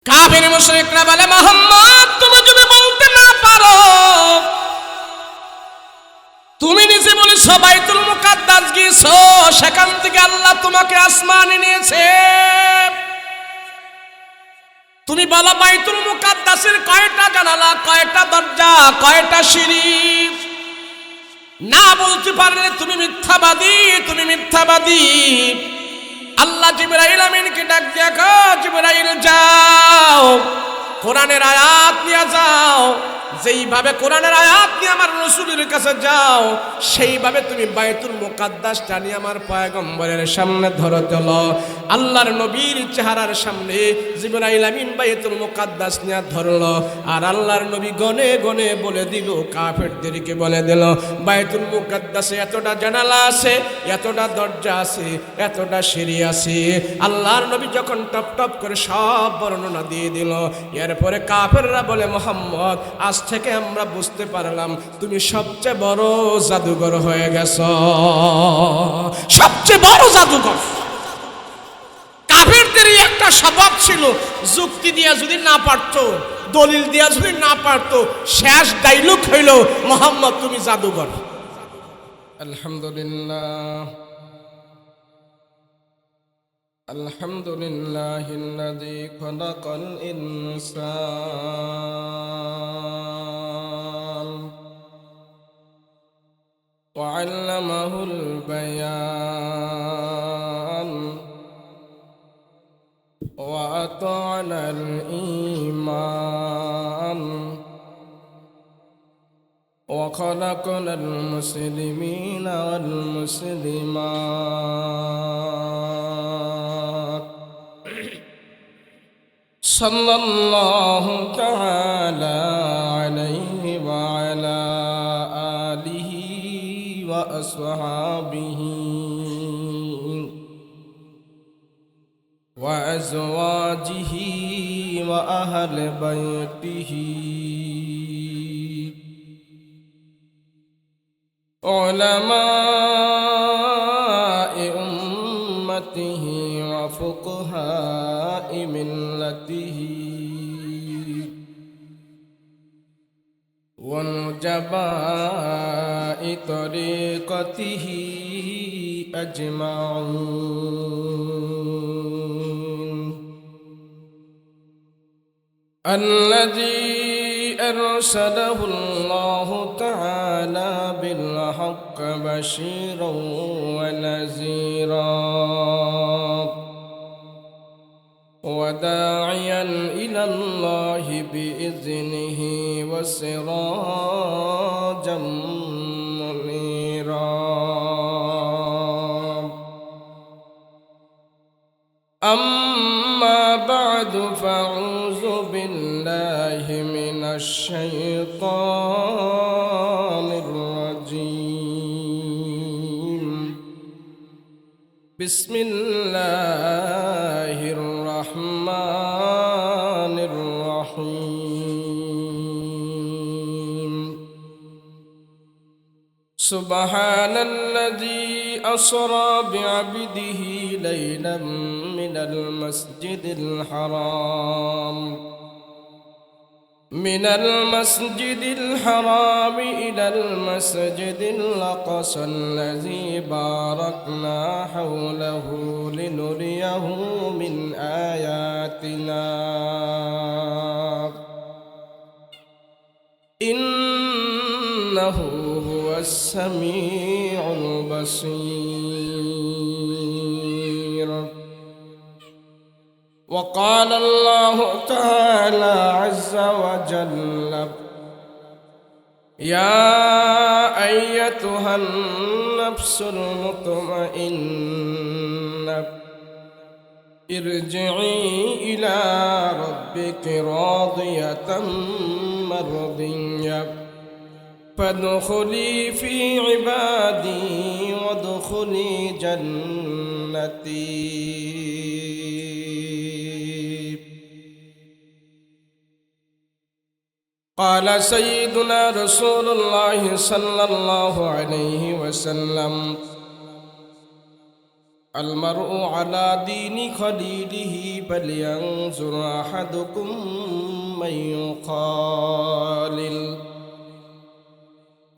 কাফির মুশরিকরা বলে, মুহাম্মদ তুমি যদি বলতে না পারো, তুমি নিজে বলেছো বাইতুল মুকাদ্দাস গিয়েছো, সেখান থেকে আল্লাহ তোমাকে আসমানে নিয়েছে। তুমি বলো বাইতুল মুকাদ্দাসের কয়টা জানালা, কয়টা দরজা, কয়টা সিঁড়ি। না বলতে পারলে তুমি মিথ্যাবাদী, তুমি মিথ্যাবাদী। আল্লাহ জিবরাইল আমিনকে ডাক দিয়া কয়, জিবরাইল যাও, কোরআনের আয়াত নিয়ে যাও। যেইভাবে কোরআনের আয়াত নিয়ে আমার রাসূলের কাছে যাও, সেইভাবে তুমি বাইতুল মুকাদ্দাসটা নিয়ে আমার পয়গম্বরের সামনে ধরে চলো। আল্লাহর নবীর চেহারার সামনে জিবরাইল আমিন বাইতুল মুকাদ্দাস নিয়ে ধরলো। আর আল্লাহর নবী গনে গনে বলে দিল, কাফেরদেরকে বলে দিল, বাইতুল মুকাদ্দাসে এতটা জানালা আছে, এতটা দরজা আছে, এতটা সিঁড়ি আছে। আল্লাহর নবী যখন টপ টপ করে সব বর্ণনা দিয়ে দিল, এরপরে কাফেররা বলে, মুহাম্মদ আজ থেকে আমরা বুঝতে পারলাম তুমি সবচেয়ে বড় জাদুঘর হয়ে গেছ, সবচেয়ে বড় জাদুঘর। কাফেরদের একটা স্বভাব ছিল, যুক্তি দিয়া যদি না পারতো, দলিল দিয়া যদি না পারতো, শেষ ডাইলগ হইল, মুহাম্মদ তুমি জাদুঘর। আলহামদুলিল্লাহ আলহামদুলিল্লাহিল্লাযী খালাকাল ইনসান ওয়া আল্লামাহুল বায়ান ওয়া আতা'নাল ঈমান ওয়া খালাকাল মুসলিমিনা ওয়াল মুসলিমাত। সাল্লাল্লাহু তাআলা আলাইহি ওয়া আলা আলিহি ওয়া আসহাবিহি ওয়া আজওয়াজিহি ওয়া আহলি বাইতিহি উলামায়ে উম্মতিহি ওয়া ফুকাহায়ে মিল্লাতিহি ওয়া নুজাবায়ে তরিকতিহি আজমাউন। الذي أرسله الله تعالى بالحق بشيرا ونذيرا وداعيا إلى الله بإذنه وسراجا منيرا. أما بعد فأعوذ بالله من الشيطان الرجيم. بسم الله الرحمن الرحيم. سبحان الذي أسرى بعبده ليلا من المسجد الحرام إلى المسجد الأقصى الذي باركنا حوله لنريه من آياتنا إنه هو السميع البصير. وقال الله تعالى عز وجل: يا أيتها النفس المطمئنة ارجعي إلى ربك راضية مرضية فادخلي في عبادي وادخلي جنتي. قال سيدنا رسول الله صلى الله عليه وسلم: المرء على دين خليله فلينظر أحدكم من يخالل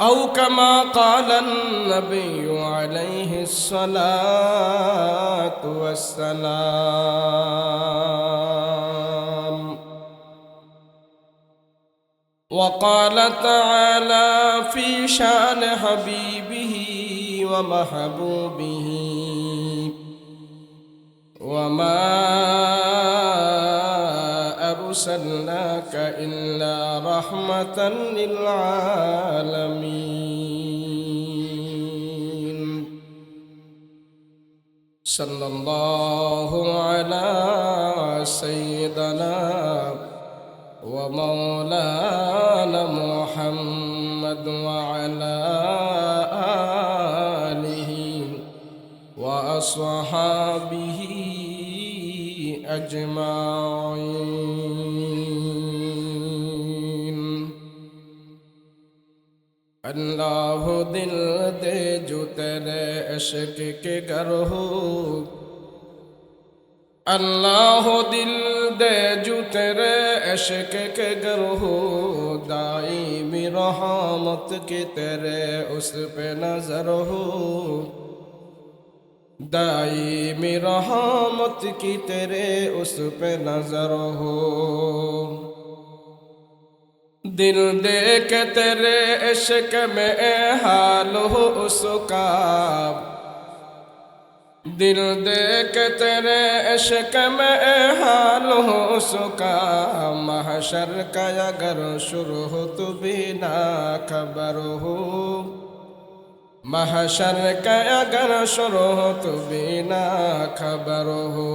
أو كما قال النبي عليه الصلاة والسلام. وقال تعالى في شأن حبيبه ومحبوبه: وما أرسلناك إلا رحمة للعالمين. صلى الله على سيدنا ومولانا محمد وعلى آله وأصحابه أجمعين. अल्लाह दिल दे जो तेरे इश्क के गर हो, अल्लाह दिल दे जो तेरे इश्क के गर हो, दाईमी रहमत के तेरे उस पे नजर हो, दाईमी रहमत की तेरे उस पे नजर हो। दिल दे के तेरे इश्क में हाल हो उसका, दिल दे के तेरे इश्क में हाल हो उसका, महशर का अगर शुरू हो तो बिना खबर हो, महशर का अगर शुरू हो तो बिना खबर हो।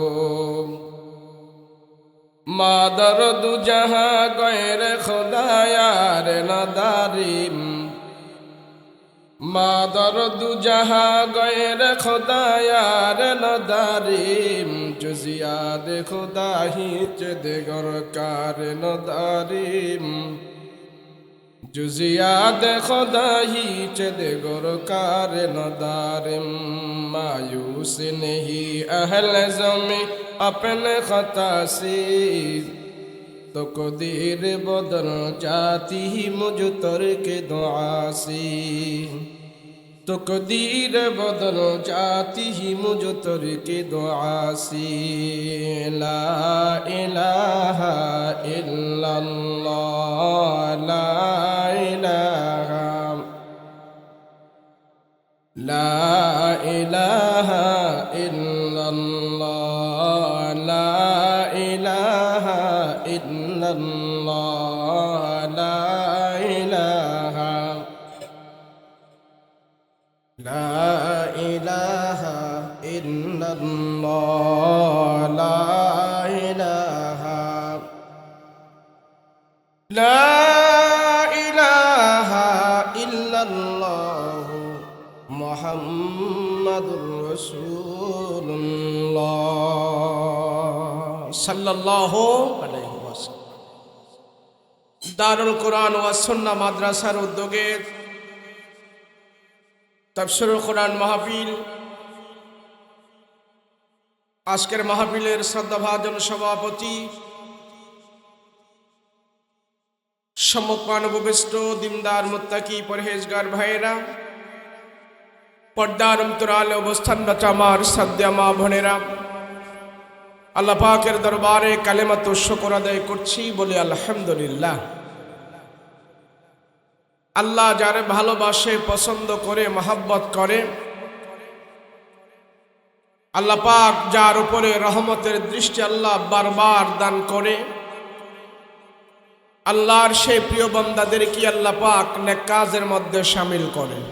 मादर दु जहाँ गैर खुदा यार नदारिम, मादर दु जहाँ गैर खुदा यार नदारिम, जुजियाद खुदा ही चेदगर कार नदारिम, जुजियाद खुदा ही चेदगर कार नदारिम। मायूस नहीं अहल ज़मी अपने खता से, तो कदीर बदल जाती ही मुझ तर के दुआ से, तो कदीर बदल जाती ही मुझ तर के दुआ से। ला इलाहा इल्लल्लाह, ला इलाहा, ला इलाहा इल्लल्लाह, ला इलाहा इल्लल्लाह, ला इलाहा, ला इलाहा इल्लल्लाह, ला इलाहा, ला इलाहा इल्लल्लाह मुहम्मदुर रसूलुल्लाह सल्लल्लाहु अलैहि वसल्लम। দারুল কোরআন ওয়া সুন্নাহ মাদ্রাসার উদ্যোগে তাফসীরুল কোরআন মাহফিল, আজকের মাহফিলের শ্রদ্ধাভাজন সভাপতি, সম্মুখমান উপবিষ্ট দিনদার মুত্তাকি পরহেজগার ভাইয়েরা, পর্দার অন্তরালে অবস্থানরত আমার শ্রদ্ধেয় মা বোনেরা, আল্লাহ পাকের দরবারে কালেমাত শুকর আদায় করছি, বলি আলহামদুলিল্লাহ। আল্লাহ যারে ভালোবাসে, পছন্দ করে, মহব্বত করে, আল্লাহ পাক যার উপরে রহমতের দৃষ্টি আল্লাহ বারবার দান করে, আল্লাহর সেই প্রিয় বান্দাদের কি আল্লাহ পাক নেক কাজের মধ্যে শামিল করেন।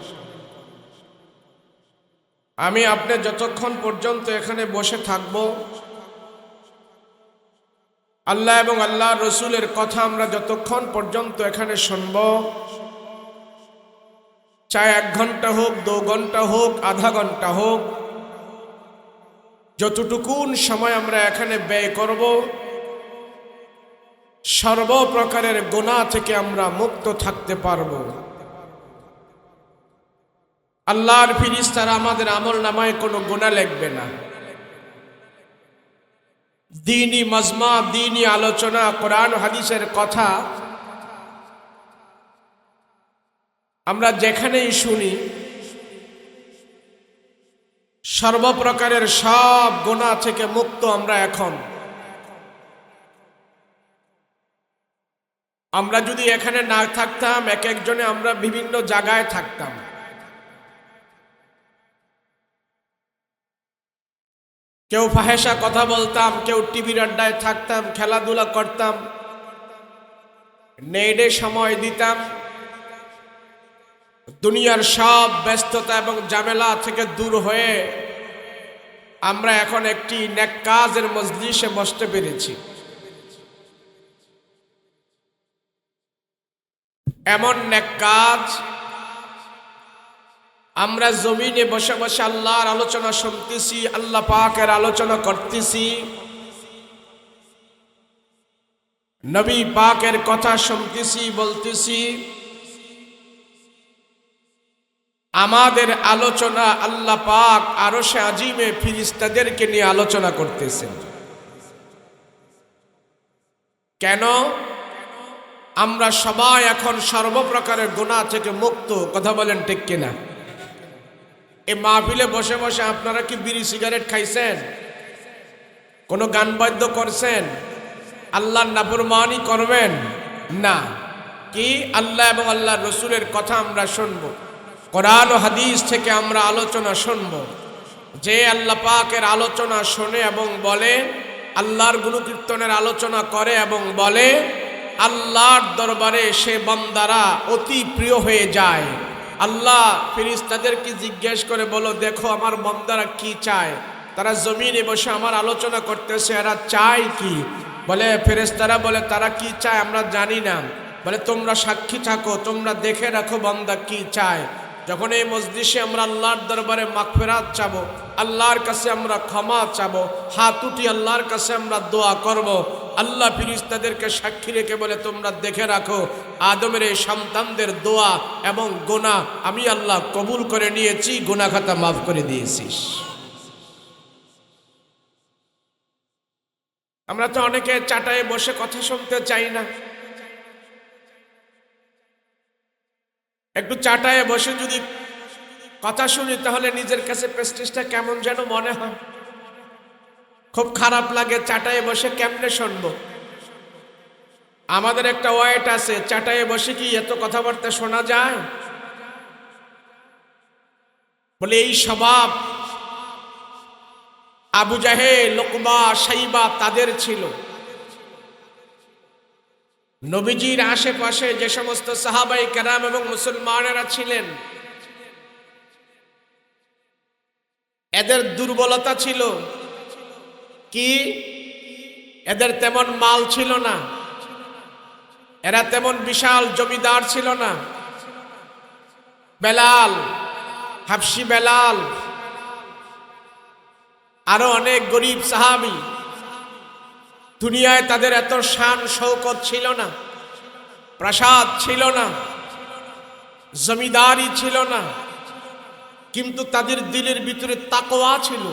আমি আপনি যতক্ষণ পর্যন্ত এখানে বসে থাকব, আল্লাহ এবং আল্লাহর রসুলের কথা আমরা যতক্ষণ পর্যন্ত এখানে শুনব, চাই 1 ঘন্টা হোক, 2 ঘন্টা হোক, আধা ঘন্টা হোক, যতটুকুন সময় আমরা এখানে ব্যয় করব, সর্বপ্রকারের গুনাহ থেকে আমরা মুক্ত থাকতে পারব। আল্লাহর ফেরেশতারা আমাদের আমল নামায় কোনো গুনাহ লিখবে না। দ্বীনি মাজমা, দ্বীনি আলোচনা, কোরআন হাদিসের কথা আমরা যেখানেই শুনি সর্বপ্রকারের সব গুনাহ থেকে মুক্ত আমরা এখন। আমরা যদি এখানে না থাকতাম, এক একজনে আমরা বিভিন্ন জায়গায় থাকতাম। কেউ ফাহেসা কথা বলতাম, কেউ টিভির আড্ডায় থাকতাম, খেলাধুলা করতাম, নেটে সময় দিতাম। দুনিয়ার সব ব্যস্ততা এবং ঝামেলা থেকে দূর হয়ে আমরা এখন একটি নেক কাজের মজলিসে বসতে পেরেছি। এমন নেক কাজ, আমরা জমিনে বসে বসে আল্লাহর আলোচনা শুনতেছি, আল্লাহ পাকের আলোচনা করতেছি, নবী পাকের কথা শুনতেছি, বলতেছি। আমাদের আলোচনা আল্লাহ পাক আরশে আজিমে ফেরেশতাদেরকে নিয়ে আলোচনা করতেছেন। কেন? আমরা সবাই এখন সর্বপ্রকারের গুনাহ থেকে মুক্ত। কথা বলেন ঠিক কিনা? এই মাহফিলে বসে বসে আপনারা কি বিড়ি সিগারেট খাইছেন? কোনো গান বাদ্য করছেন? আল্লাহর নাফরমানি করবেন না। কি আল্লাহ এবং আল্লাহর রসুলের কথা আমরা শুনবো, কোরআন ও হাদিস থেকে আমরা আলোচনা শুনব। যে আল্লাহ পাকের আলোচনা শোনে এবং বলে, আল্লাহর গুণকীর্তনের আলোচনা করে এবং বলে, আল্লাহর দরবারে সে বান্দারা অতি প্রিয় হয়ে যায়। আল্লাহ ফেরেশতাদেরকে জিজ্ঞেস করে, বলো দেখো আমার বান্দারা কি চায়। তারা জমিনে বসে আমার আলোচনা করতেছে, এরা চায় কি? বলে ফেরেশতারা বলে, তারা কি চায় আমরা জানি না। বলে তোমরা সাক্ষী থাকো, তোমরা দেখে রাখো বান্দা কি চায়। যখন এই মজলিসে আমরা আল্লাহর দরবারে মাগফিরাত চাবো, আল্লাহর কাছে আমরা ক্ষমা চাবো, হাত উঠি আল্লাহর কাছে আমরা দোয়া করব, আল্লাহ ফেরেশতাদেরকে সাক্ষী রেখে বলে তোমরা দেখে রাখো আদমের এই সন্তানদের দোয়া এবং গুনাহ আমি আল্লাহ কবুল করে নিয়েছি, গুনাহ খাতা মাফ করে দিয়েছিস। আমরা তো অনেকে চাটায়ে বসে কথা শুনতে চাই না। একটু চাটায়ে বসে যদি কথা শুনি তাহলে নিজের কাছে প্রেস্টিজটা কেমন যেন মনে হয়, খুব খারাপ লাগে। চাটায়ে বসে কেমনে শুনবো? আমাদের একটা ওয়েট আছে, চাটায়ে বসে কি এত কথাবার্তা শোনা যায়? বলে এই স্বভাব আবু জাহেল, লোকবা, সাইবা তাদের ছিল। নবীজির আশেপাশে যে সমস্ত সাহাবাই কেরাম এবং মুসলমানেরা ছিলেন, এদের দুর্বলতা ছিল কি? এদের তেমন মাল ছিল না, এরা তেমন বিশাল জমিদার ছিল না। বেলাল, হাবশি বেলাল, আরো অনেক গরিব সাহাবী, দুনিয়ায় তাদের এত শান শৌকত ছিল না, প্রাসাদ ছিল না, জমিদারি ছিল না, কিন্তু তাদের দিলের ভিতরে তাকওয়া ছিল,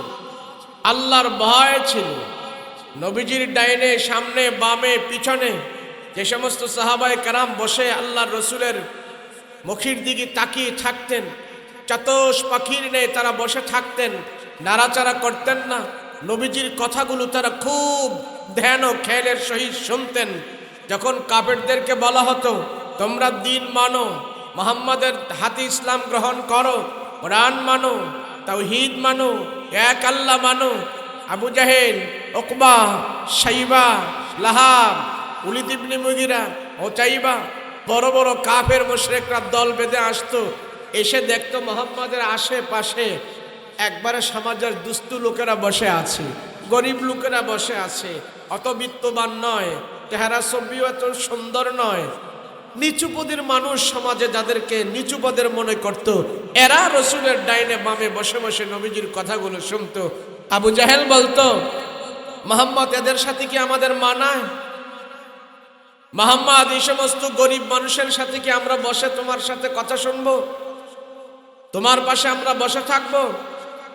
আল্লাহর ভয় ছিল। নবীজির ডাইনে, সামনে, বামে, পিছনে যে সমস্ত সাহাবায়ে কেরাম বসে আল্লাহর রসুলের মুখের দিকে তাকিয়ে থাকতেন, চাতস পাখির ন্যায় তারা বসে থাকতেন, নাড়াচাড়া করতেন না। নবীজির কথাগুলো তারা খুব ধ্যান ও খেয়ালের সহিত শুনতেন। যখন কাফেরদেরকে বলা হতো তোমরা দিন মানো, মুহাম্মাদের হাতে ইসলাম গ্রহণ করো, কোরআন মানো, তাওহীদ মানো, এক আল্লাহ মানো, আবু জাহেল, উকবা, সাইবা, লাহাব, ওলীদ ইবনে মুগীরা, উতাইবা, বড় বড় কাফের মুশরিকরা দল বেঁধে আসতো। এসে দেখতো মুহাম্মাদের আশেপাশে একবারে সমাজের দুস্থ লোকেরা বসে আছে, গরিব লোকেরা বসে আছে, অত বিত্তবান নয়, চেহারা ছবিও এত সুন্দর নয়, নিচু পদের মানুষ সমাজে যাদেরকে নিচু পদের মনে করত, এরা রসুলের ডাইনে বামে বসে বসে নবীজির কথাগুলো শুনতো। আবু জাহেল বলতো, মুহাম্মদ এদের সাথে কি আমাদের মানায়? মুহাম্মদ এই সমস্ত গরিব মানুষের সাথে কি আমরা বসে তোমার সাথে কথা শুনবো? তোমার পাশে আমরা বসে থাকবো,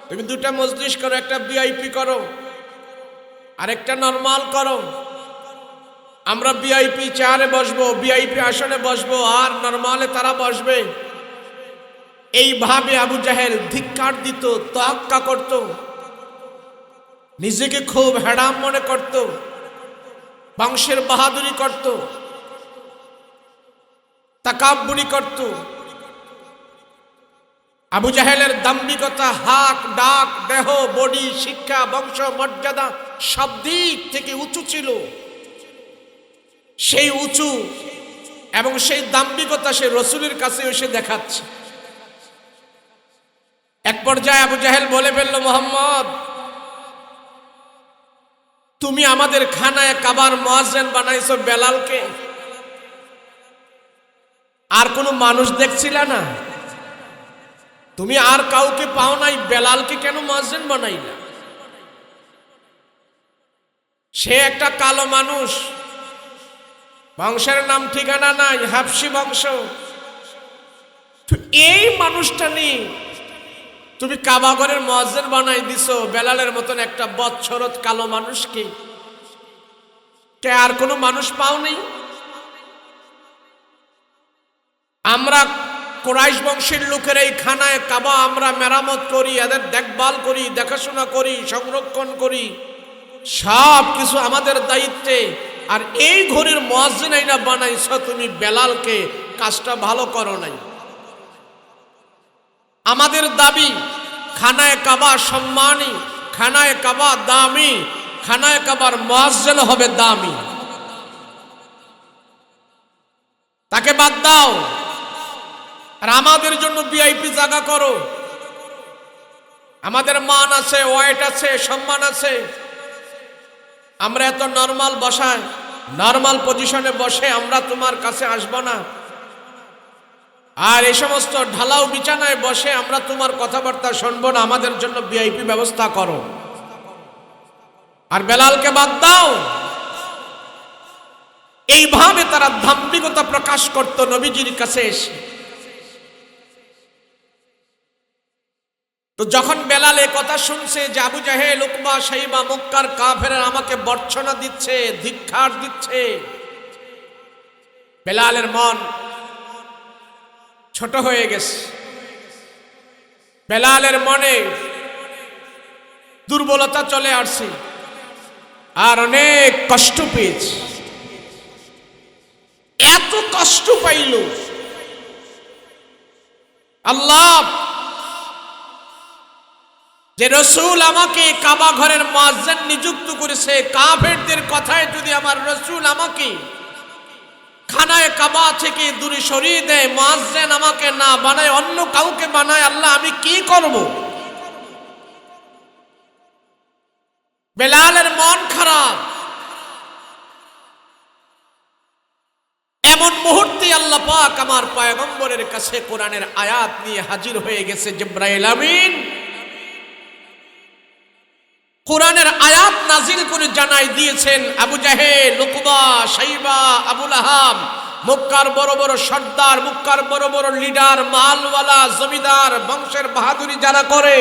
তুমি দুটা মজলিস করো, একটা ভিআইপি করো আর একটা নরমাল করো। আমরা ভিআইপি চেয়ারে বসবো, ভিআইপি আসনে বসবো, আর নরমালে তারা বসবে। এইভাবে আবু জাহেল ধিক্কার দিত, তোয়াক্কা করত, নিজেকে খুব হ্যাডাম মনে করত, বংশের বাহাদুরি করত, তাকাব্বুরি করত। আবু জাহেলের দাম্ভিকতা, হাক ডাক, দেহ, বডি, শিক্ষা, বংশ, মর্যাদা সব দিক থেকে উঁচু ছিল। সেই উঁচু এবং সেই দাম্ভিকতা সে রসুলের কাছে এসে দেখাচ্ছে। এক পর্যায়ে আবু জাহেল বলে ফেলল, মোহাম্মদ, তুমি আমাদের খানায় কাবার মুয়াজ্জিন বানাইছো বেলালকে, আর কোনো মানুষ দেখছিল না? তুমি আর কাউকে পাও নাই, বেলালকে কেন মুয়াজ্জিন বানাইলা? সে একটা কালো মানুষ, বংশের নাম ঠিকানা নাই, হাবশি বংশ। এই মানুষটা নিয়ে তুমি কাবাগরের মুয়াজ্জিন বানাই দিছো, বেলালের মতন একটা বৎসরত কালো মানুষকে। কে আর কোনো মানুষ পাওনি? আমরা কুরাইশ বংশের লোকের এই খানায় কাবা আমরা মেরামত করি, এদের দেখভাল করি, দেখাশোনা করি, সংরক্ষণ করি, সব কিছু আমাদের দায়িত্বে। আর এই ঘরের মুয়াজ্জিন আইনা বানাইছো তুমি বেলালকে, কাজটা ভালো করো নাই। আমাদের দাবি খানায় কাবা সম্মানী, খানায় কাবা দামি, খানায় কাবার মুয়াজ্জিন হবে দামি। তাকে বাদ দাও, আর আমাদের জন্য ভিআইপি জায়গা করো। আমাদের মান আছে, ওয়েট আছে, সম্মান আছে। আমরা এত নরমাল বসায়, নরমাল পজিশনে বসে আমরা তোমার কাছে আসব না। আর এই সমস্ত ঢালাও বিছানায় বসে আমরা তোমার কথাবার্তা শুনবো না। আমাদের জন্য ভিআইপি ব্যবস্থা করো। আর বেলালকে বাদ দাও। এইভাবে তারা দাম্ভিকতা প্রকাশ করত নবীজির কাছে এসে। তো যখন বেলাল এই কথা শুনছে যে আবু জাহেল, উকবা, শাইবা, মক্কার কাফেররা আমাকে বর্ছনা দিচ্ছে, ধিক্কার দিচ্ছে, বেলালের মন ছোট হয়ে গেছে। বেলালের মনে দুর্বলতা চলে আসছে, আর অনেক কষ্ট পেয়েছে। এত কষ্ট পাইল, আল্লাহ যে রসুল আমাকে কাবা ঘরের মুয়াজ্জিন নিযুক্ত করেছে, কাফেরদের কথায় যদি আমার রসুল আমাকে খানায় কাবা থেকে দূরে সরিয়ে দেয়, মুয়াজ্জিন আমাকে না বানায়, অন্য কাউকে বানায়, আল্লাহ আমি কি করব? বেলালের মন খারাপ। এমন মুহূর্তে আল্লাহ পাক আমার পয়গম্বরের কাছে কোরআনের আয়াত নিয়ে হাজির হয়ে গেছে। জিবরাইল আমিন কোরআনের আয়াত নাজিল করে জানাই দিয়েছেন, আবু জাহেল, উকবা, শাইবা, আবু লাহাব, মক্কার বড় বড় সর্দার, মক্কার বড় বড় লিডার, মালওয়ালা, জমিদার, বংশের বাহাদুরি যারা করে,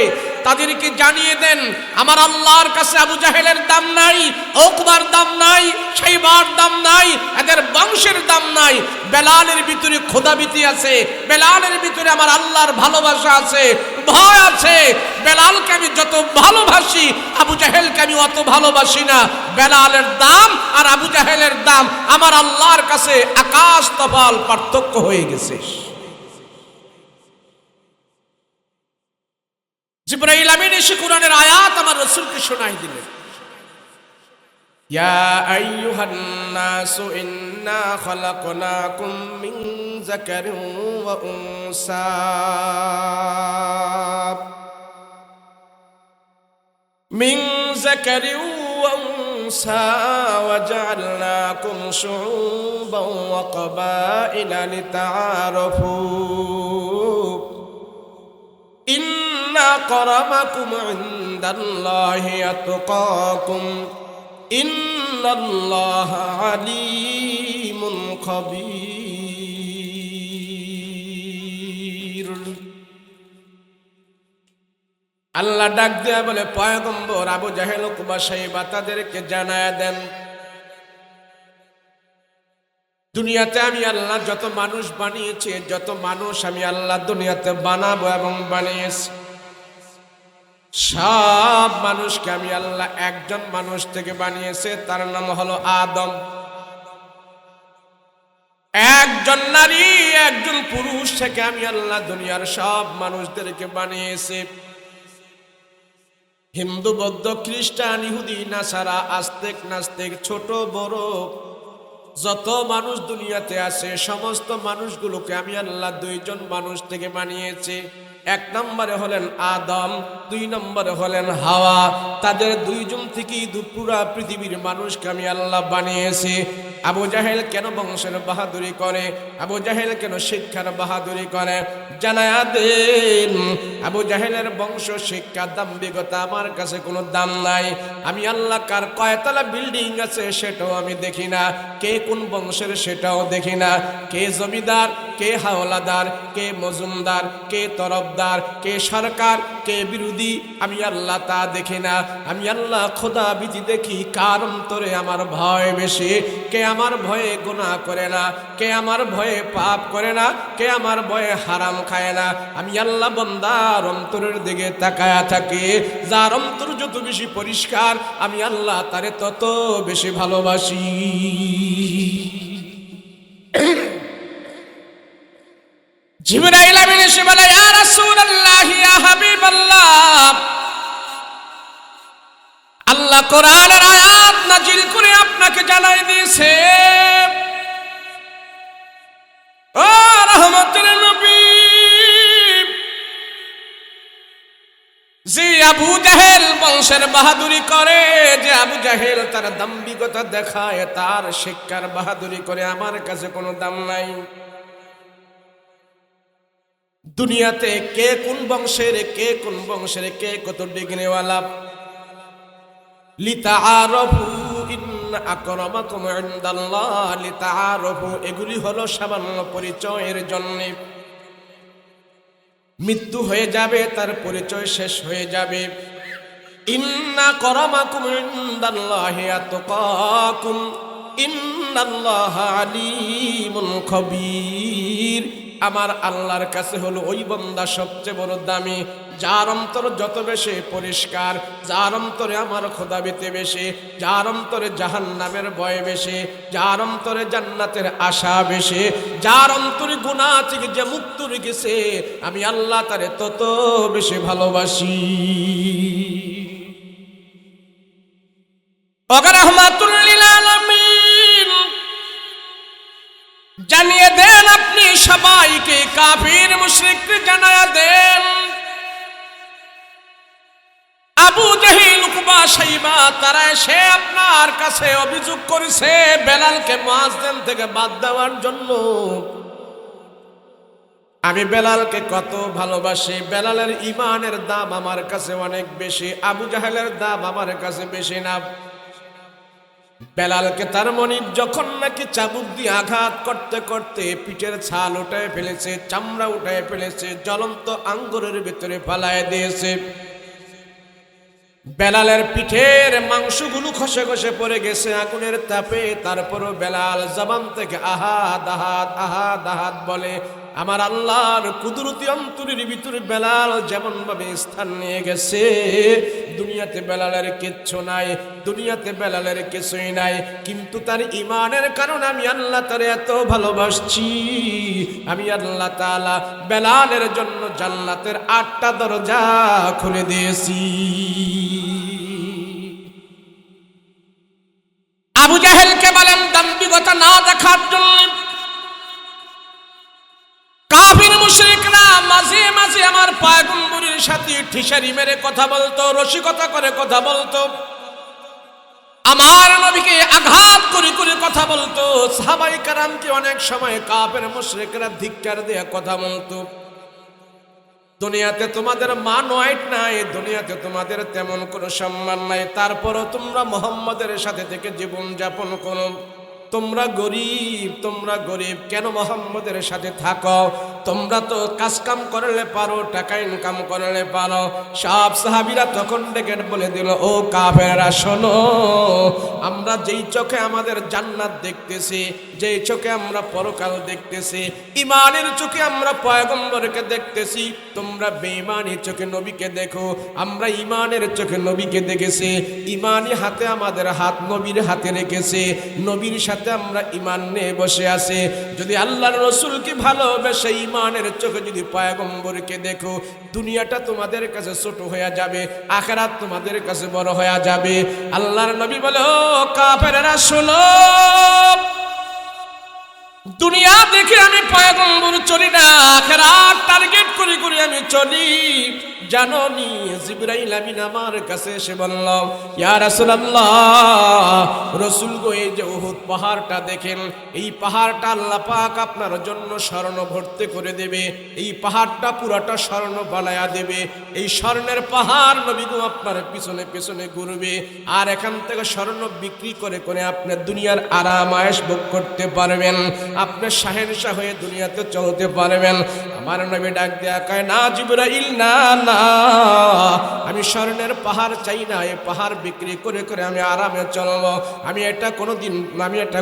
তাদেরকে জানিয়ে দেন আমার আল্লাহর কাছে আবু জাহেলের দাম নাই, উকবার দাম নাই, শাইবার দাম নাই, এদের বংশের দাম নাই। বেলালের ভিতরে খোদাভীতি আছে, বেলালের ভিতরে আমার আল্লাহর ভালোবাসা আছে, ভয় আছে। বেলালকে আমি যত ভালোবাসি, আবু জাহেলকে আমি অত ভালোবাসি না। বেলালের দাম আর আবু জাহেলের দাম আমার আল্লাহর কাছে আকাশ তফাল পার্থক্য হয়ে গেছে। জিবরাইল আমিন এসে কোরআনের আয়াত আমার রাসূলকে শোনাই দিলেন। ইয়া আইয়ুহান নাসু ইন্না খালাকনাকুম মিন যাকারিন ওয়া উনসা মিন যাকারিন ওয়া উনসা ওয়া জাআলনাকুম শুউবান ওয়া ক্বাবাইলা লিতাআরাফু ইন্না আকরামাকুম ইনদাল্লাহি আতকাকুম ইন্নাল্লাহা আলীমুন খাবীর। আল্লাহ ডাক দিয়া বলে, পয়গম্বর আবু জাহেল উকবা সাইবা তাদেরকে জানায়া দেন, দুনিয়াতে আমি আল্লাহ যত মানুষ বানিয়েছি, যত মানুষ আমি আল্লাহ দুনিয়াতে বানাবো এবং বানিয়েছি, সব মানুষকে আমি আল্লাহ একজন মানুষ থেকে বানিয়েছে, তার নাম হলো আদম। একজন নারী একজন পুরুষ থেকে আমি আল্লাহ দুনিয়ার সব মানুষদেরকে বানিয়েছি। হিন্দু বৌদ্ধ খ্রিস্টান ইহুদি নাসারা আস্তিক নাস্তিক ছোট বড় যত মানুষ দুনিয়াতে আছে সমস্ত মানুষগুলোকে আমি আল্লাহ দুইজন মানুষ থেকে বানিয়েছি। এক নম্বরে হলেন আদম, দুই নম্বরে হলেন হাওয়া। তাদের দুইজন থেকেই পুরা পৃথিবীর মানুষকে আমি আল্লাহ বানিয়েছি। আবু জাহেল কেন বংশের বাহাদুরি করে, আবু জাহেল কেন শিক্ষার বাহাদুরি করে, জানায়া দেন। আবু জাহেলের বংশ শিক্ষা দাম্ভিকতা আমার কাছে কোনো দাম নাই। আমি আল্লাহ কার কয়তলা বিল্ডিং আছে সেটাও আমি দেখি না, কে কোন বংশের সেটাও দেখি না, কে জমিদার, কে হাওলাদার, কে মজুমদার, কে তরফদার, কে সরকার, কে বিরোধী, আমি আল্লাহ তা দেখি না। আমি আল্লাহ খোদা বিধি দেখি কার অন্তরে আমার ভয় বেশি, কে আমার ভয়ে গুনাহ করে না, কে আমার ভয়ে পাপ করে না, কে আমার ভয়ে হারাম খায় না। আমি আল্লাহ বান্দার অন্তরের দিকে তাকায়া থাকি, যার অন্তর যত বেশি পরিষ্কার আমি আল্লাহ তারে তত বেশি ভালোবাসি। জিবরাইল আমিন এসে বলে, ইয়া রাসূলুল্লাহ, ইয়া হাবিবাল্লাহ, আল্লাহ কোরআনের আয়াত নাজিল করে আপনাকে জানাই দিয়েছে, ও রহমতের নবী, যে আবু জাহেল বংশের বাহাদুরি করে, যে আবু জাহেল তার দাম্ভিকতা দেখায়, তার শিক্ষার বাহাদুরি করে, আমার কাছে কোনো দাম নাই। দুনিয়াতে কে কোন বংশের, কে কোন বংশের, কে কত ডিগ্রিওয়ালা, লিতাআরাফু ইন্না আকরামাকুম ইনদাল্লাহ লিতাআরাফু, এগুলি হলো সামান্য পরিচয়ের জন্য। মৃত্যু হয়ে যাবে, তার পরিচয় শেষ হয়ে যাবে। ইন্না আকরামাকুম ইনদাল্লাহি আতকাকুম ইন্নাল্লাহা আলিমুল খবীর। আমার আল্লাহর কাছে হলো ওই বান্দা সবচেয়ে বড় দামি, যার অন্তর যত বেশি পরিষ্কার, যার অন্তরে আমার খোদাবিতে বেশি, যার অন্তরে জাহান্নামের ভয় বেশি, যার অন্তরে জান্নাতের আশা বেশি, যার অন্তরে গুনাহ থেকে যে মুক্ত রেখেছে আমি আল্লাহ তারে তত বেশি ভালোবাসি। রাহমাতুল লিল আলামিন, জানিয়ে দেন আপনি সবাইকে, কাফির মুশরিককে জানায়া দেন, আবু জাহেল উকবা সাইবা তারা এসে আপনার কাছে অভিযোগ করেছে বেলালকে মুয়াজ্জিন থেকে বাদ দেওয়ার জন্য। আমি বেলালকে কত ভালোবাসি, বেলালের ইমানের দাম আমার কাছে অনেক বেশি, আবু জাহেলের দাম আমার কাছে বেশি না। বেলালকে তার মনিব যখন নাকি চাবুক দিয়ে আঘাত করতে করতে পিঠের ছাল উঠায় ফেলেছে, চামড়া উঠায় ফেলেছে, জ্বলন্ত আঙ্গুরের ভিতরে ফালায় দিয়েছে। বেলালের পিঠের মাংসগুলো খসে খসে পড়ে গেছে আগুনের তাপে। তারপরও বেলাল জবান থেকে আহাদ আহাদ আহাদ আহাদ বলে। আমার আল্লাহর কুদরতি অন্তরের ভিতরে বেলাল যেমন ভাবে স্থান নিয়ে গেছে, দুনিয়াতে বেলালের কিচ্ছু নাই, দুনিয়াতে বেলালের কিছুই নাই, কিন্তু তার ইমানের কারণে আমি আল্লাহ তার এত ভালোবাসছি। আমি আল্লাহ তাআলা বেলালের জন্য জান্নাতের 8টা দরজা খুলে দিয়েছি। আবু জাহেলকে বলেন দাম্ভিকতা না দেখার জন্য। কাফির মুশরিকরা মাঝে মাঝে আমার পয়গম্বরের সাথে ঠিসারি মেরে কথা বলতো, রসিকতা করে কথা বলতো, আমার নবীকে আঘাত করে করে কথা বলতো। সাহাবায়ে কেরামকে অনেক সময় কাফির মুশরিকরা ধিক্কার দিয়ে কথা বলতো। দুনিয়াতে তোমাদের মান ওয়াইট নাই, দুনিয়াতে তোমাদের তেমন কোনো সম্মান নাই, তারপরও তোমরা মুহাম্মাদের সাথে থেকে জীবন যাপন করো। তোমরা গরিব, তোমরা গরিব, কেন মুহাম্মাদের সাথে থাকো? তোমরা তো কাজ কাম করলে পারো, টাকা ইনকাম করলে পারো। সব সাহাবীরা তখন ডেকে বলে দিল, ও কাফেররা শোনো, আমরা যেই চোখে আমাদের জান্নাত দেখতেছি, যেই চোখে আমরা পরকাল দেখতেছি, ঈমানের চোখে আমরা পয়গম্বরকে দেখতেছি, তোমরা বেঈমানি চোখে নবীকে দেখো। আমরা ঈমানের চোখে নবীকে দেখেছি, ঈমানি হাতে আমাদের হাত নবীর হাতে রেখেছে, নবীর সাথে আমরা ঈমান নিয়ে বসে আছি। যদি আল্লাহর রাসূলকে ভালোবেসে ঈমানের চোখে যদি পয়গম্বরকে দেখো, দুনিয়াটা তোমাদের কাছে ছোট হয়ে যাবে, আখিরাত তোমাদের কাছে বড় হয়ে যাবে। আল্লাহর নবী বলে, ও কাফেররা শোনো, দুনিয়া দেখে আমি পয়গম্বর চলি না, আখিরাত টার্গেট করে করে আমি চলি। জানো নি জিবরাইল আমিন আমার কাছে এসে বলল, ইয়া রাসূলুল্লাহ, রাসূল গো, এই যে উহুদ পাহাড়টা দেখেন, এই পাহাড়টা আল্লাহ পাক আপনার জন্য স্বর্ণ ভর্তি করে দেবে, এই পাহাড়টা পুরাটা স্বর্ণ বানায়া দেবে। এই স্বর্ণের পাহাড় নবী গো আপনার পিছনে পিছনে ঘুরবে, আর এখান থেকে স্বর্ণ বিক্রি করে করে আপনি দুনিয়ার আরাম আয়েশ ভোগ করতে পারবেন, আপনি শাহেনশাহ হয়ে দুনিয়াতে চলতে পারবেন। আমার নবী ডাক দেয়া কয়, না জিবরাইল, না না, আমি স্বর্ণের পাহাড় চাই না, এই পাহাড় বিক্রি করে করে আমি আরামে চলবো। আমি এটা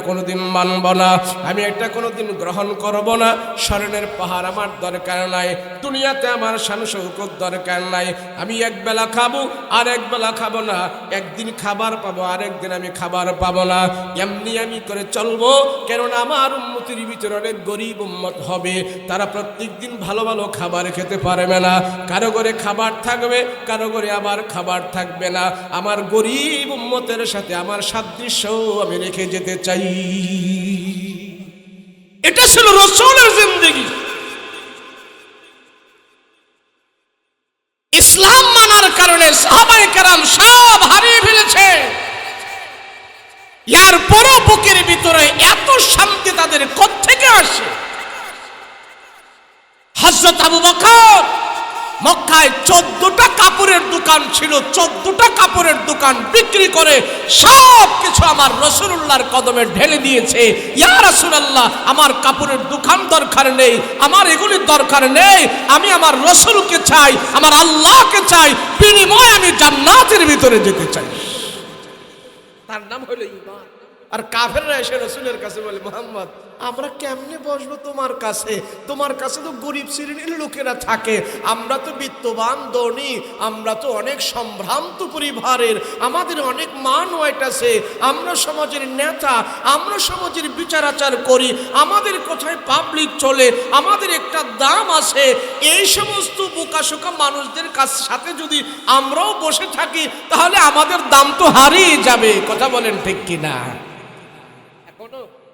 কোনোদিন মানব না, আমি এটা কোনোদিন গ্রহণ করব না। স্বর্ণের পাহাড় আমার দরকার নাই, দুনিয়াতে আমার শান শৌকত দরকার নাই। আমি এক বেলা খাবো আর এক বেলা খাবো না, একদিন খাবার পাবো আর একদিন আমি খাবার পাবো না, এমনি আমি করে চলবো। কেননা আমার উম্মতের ভিতরে অনেক গরিব উম্মত হবে, তারা প্রত্যেক দিন ভালো ভালো খাবার খেতে পারবে না, কারো ঘরে খাবার থাকবে, কারো ঘরে আবার খাবার থাকবে না। আমার গরিব উম্মতের সাথে আমার সাদৃশ্য আমি রেখে যেতে চাই। এটা ছিল রাসূলের জিন্দেগি। ইসলাম মানার কারণে সাহাবায়ে কেরাম সব হারিয়ে ফেলেছে, এর পরও বুকের ভিতরে এত শান্তি তাদের কোত্থেকে আসে? হযরত আবু বকর মক্কায় 14টা কাপড়ের দোকান ছিল, 14টা কাপড়ের দোকান বিক্রি করে সব কিছু আমার রাসূলুল্লাহর কদমে ঢেলে দিয়েছে। ইয়া রাসূলুল্লাহ, আমার কাপড়ের দোকান দরকার নেই, আমার এগুলির দরকার নেই, আমি আমার রাসূলকে চাই, আমার আল্লাহকে চাই, বিনিময়ে আমি জান্নাতের ভিতরে যেতে চাই। তার নাম হলো ঈমান। আর কাফেররা এসে রাসূলের কাছে বলে, মুহাম্মদ, আমরা কেমনে বসবো তোমার কাছে? তোমার কাছে তো গরিব শ্রেণীর লোকেরা থাকে, আমরা তো বিত্তবান ধনী, আমরা তো অনেক সম্ভ্রান্ত পরিবারের, আমাদের অনেক মান ওয়াইট আছে, আমরা সমাজের নেতা, আমরা সমাজের বিচার আচার করি, আমাদের কোথায় পাবলিক চলে, আমাদের একটা দাম আছে। এই সমস্ত বোকাশোকা মানুষদের সাথে যদি আমরাও বসে থাকি, তাহলে আমাদের দাম তো হারিয়ে যাবে। কথা বলেন ঠিক কিনা?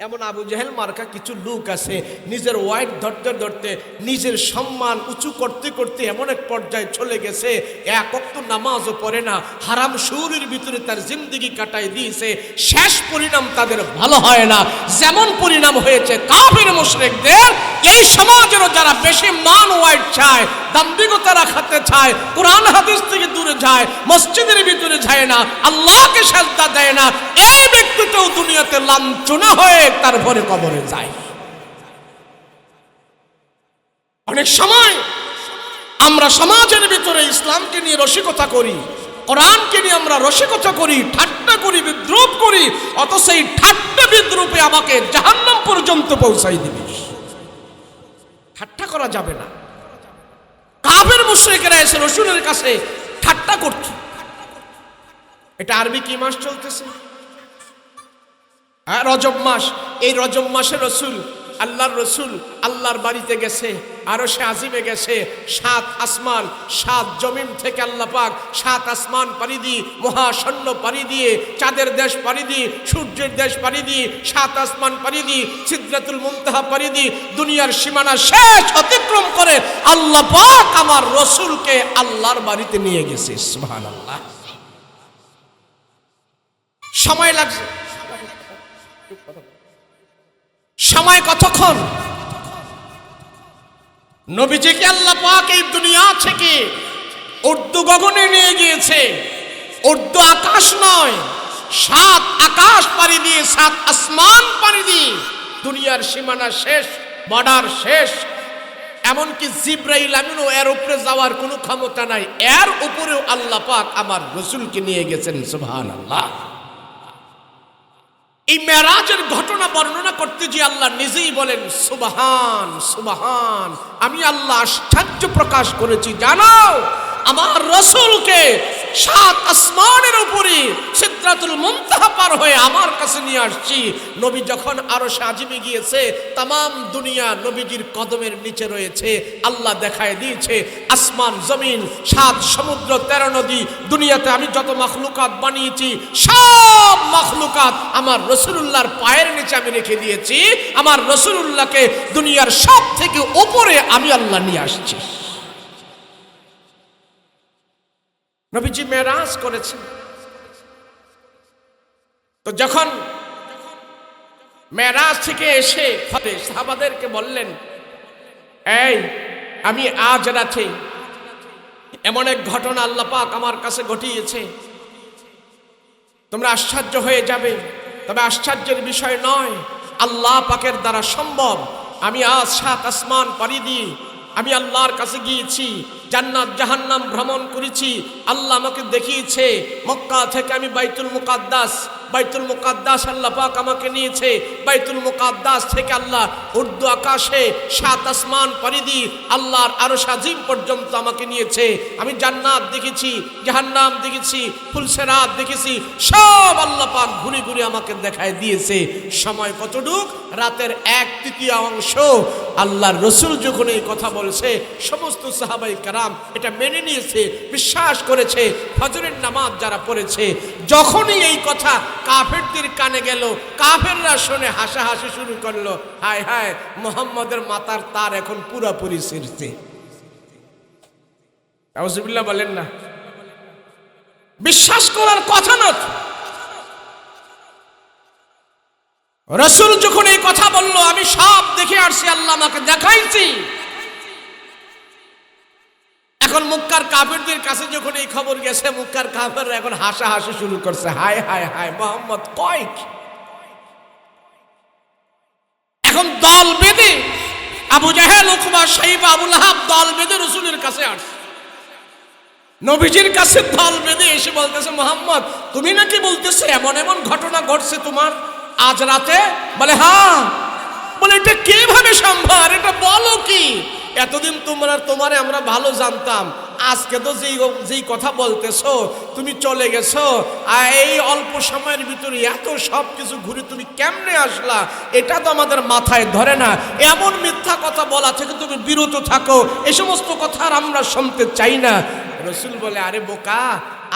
এমন আবু জেহেল মার্কা কিছু লোক আছে, নিজের ওয়াইট ধরতে ধরতে নিজের সম্মান উঁচু করতে করতে এমন এক পর্যায়ে চলে গেছে, এক ওয়াক্ত নামাজও পড়ে না, হারাম সুরের ভিতরে তার জিন্দেগি কাটাই দিয়েছে। শেষ পরিণাম তাদের ভালো হয় না, যেমন পরিণাম হয়েছে কাফের মুশরিকদের। এই সমাজেরও যারা বেশি মান ওয়াইট চায়, দাম্ভিকতা রাখাতে চায়, কোরআন হাদিস থেকে দূরে যায়, মসজিদের ভিতরে যায় না, আল্লাহকে সাজদা দেয় না, এই ব্যক্তিটাও দুনিয়াতে লাঞ্ছনা হয়ে তারপরে কবরে যায়। অনেক সময় আমরা সমাজের ভিতরে ইসলামকে নিয়ে রসিকতা করি, কোরআনকে নিয়ে আমরা রসিকতা করি, ঠাট্টা করি, বিদ্রুপ করি, অথচ এই ঠাট্টা বিদ্রুপে আমাকে জাহান্নাম পর্যন্ত পৌঁছাই দিবে। ঠাট্টা করা যাবে না। কাফের মুশরিকরা এসে রাসূলের কাছে ঠাট্টা করছে। এটা আরবি কি মাস চলতেছে? রজব মাস। এই রজব মাসে আল্লাহর রসুল আল্লাহর বাড়িতে গেছে, আরশে আজিমে গেছে। 7 আসমান 7 জমিন থেকে আল্লাহ পাক 7 আসমান পাড়ি দিয়ে, মহাশূন্য পাড়ি দিয়ে, চাঁদের দেশ পাড়ি দিয়ে, সূর্যের দেশ পাড়ি দিয়ে, 7 আসমান পাড়ি দিয়ে, সিদরাতুল মুনতাহা পাড়ি দিয়ে, দুনিয়ার সীমানা শেষ অতিক্রম করে আল্লাহ পাক আমার রসুলকে আল্লাহর বাড়িতে নিয়ে গেছে। সুবহানাল্লাহ। সময় লাগছে, সময় কতক্ষণ? নবীজিকে আল্লাহ পাক এই দুনিয়া থেকে উর্দু গগনে নিয়ে গিয়েছে। উর্দু আকাশ নয়, 7 আকাশ পাড়ি দিয়ে, 7 আসমান পাড়ি দিয়ে, দুনিয়ার সীমানা শেষ, বর্ডার শেষ, এমনকি জিবরাইল আমিনও এর উপরে যাওয়ার কোনো ক্ষমতা নাই, এর উপরেও আল্লাহ পাক আমার রসুলকে নিয়ে গেছেন। সুবহানাল্লাহ। এই মেরাজের ঘটনা বর্ণনা করতে যে আল্লাহ নিজেই বলেন সুবহান সুবহান, আমি আল্লাহ আশ্চর্য প্রকাশ করেছি, জানো আমার রসুলকে 7 আসমানের উপরে সিদরাতুল মুনতাহা পার হয়ে আমার কাছে নিয়ে আসছি। নবী যখন আরশে আজিমে গিয়েছে, তাম দুনিয়া নবীজির কদমের নিচে রয়েছে। আল্লাহ দেখায় দিয়েছে আসমান জমিন 7 সমুদ্র 13 নদী, দুনিয়াতে আমি যত মাখলুকাত বানিয়েছি সব মাখলুকাত আমার রসুলুল্লাহর পায়ের নিচে আমি রেখে দিয়েছি। আমার রসুলুল্লাহকে দুনিয়ার সব থেকে উপরে আমি আল্লাহ নিয়ে আসছি। নবীজি মেরাজ করেছেন। তো যখন মেরাজ থেকে এসে সাহাবাদেরকে বললেন, এই আমি আজ রাতে এমন এক ঘটনা আল্লাহ পাক আমার কাছে ঘটিয়েছে, তোমরা আশ্চর্য হয়ে যাবে। তবে আশ্চর্যের বিষয় নয়, আল্লাহ পাকের দ্বারা সম্ভব। আমি আজ 7 আসমান পাড়ি দিয়ে আমি আল্লাহর কাছে গিয়েছি, জান্নাত জাহান্নাম ভ্রমণ করেছি। আল্লাহ আমাকে দেখিয়েছে মক্কা থেকে আমি বাইতুল মুকাদ্দাস আল্লাহ পাক আমাকে নিয়েছে। বাইতুল মুকাদ্দাস থেকে আল্লাহ উর্দু আকাশে 7 আসমান পাড়ি দিয়ে আল্লাহর আরশ আজিম পর্যন্ত আমাকে নিয়েছে। আমি জান্নাত দেখেছি, জাহান্নাম দেখেছি, ফুলসেরাত দেখেছি, সব আল্লাহ পাক ঘুরে ঘুরে আমাকে দেখায় দিয়েছে। সময় কতটুক? রাতের 1/3 অংশ। আল্লাহর রসুল যখন এই কথা বলছে, সমস্ত সাহাবায়ে কেরাম এটা মেনে নিয়েছে, বিশ্বাস করেছে। ফজরের নামাজ যারা পড়েছে, যখনই এই কথা কাফেরদের কানে গেল, কাফেররা শুনে হাসাহাসি শুরু করলো, হায় হায় মুহাম্মদের মাথার তার এখন পুরাপুরি ছিঁড়ছে। আউযুবিল্লাহ বলেন না, বিশ্বাস করার কথা না। রাসূল যখন এই কথা বলল, আমি সব দেখে আসছি, আল্লাহ আমাকে দেখাইছি। এখন মক্কার কাফেরদের কাছে যখন এই খবর গেছে, মক্কার কাফেররা এখন হাসাহাসি শুরু করছে, হায় হায় হায় মুহাম্মদ কয় কি। এখন দল বেঁধে আবু জাহেল, উকবা, শাইবা, আবু লাহাব দল বেঁধে রাসূলের কাছে আসছে। নবীজির কাছে দল বেঁধে এসে বলতেছে, মুহাম্মদ তুমি নাকি বলতেছো এমন এমন ঘটনা ঘটছে তোমার আজ রাতে? বলে হ্যাঁ। বলে এটা কিভাবে সম্ভব, এটা বলো কি? এতদিন তোমারে আমরা ভালো জানতাম, আজকে তো যেই কথা বলতেছো, তুমি চলে গেছো, আর এই অল্প সময়ের ভিতরে এত সব কিছু ঘুরে তুমি কেমনে আসলা, এটা তো আমাদের মাথায় ধরে না। এমন মিথ্যা কথা বলা থেকে তুমি বিরত থাকো, এই সমস্ত কথা আর আমরা শুনতে চাই না। রাসূল বলে, আরে বোকা,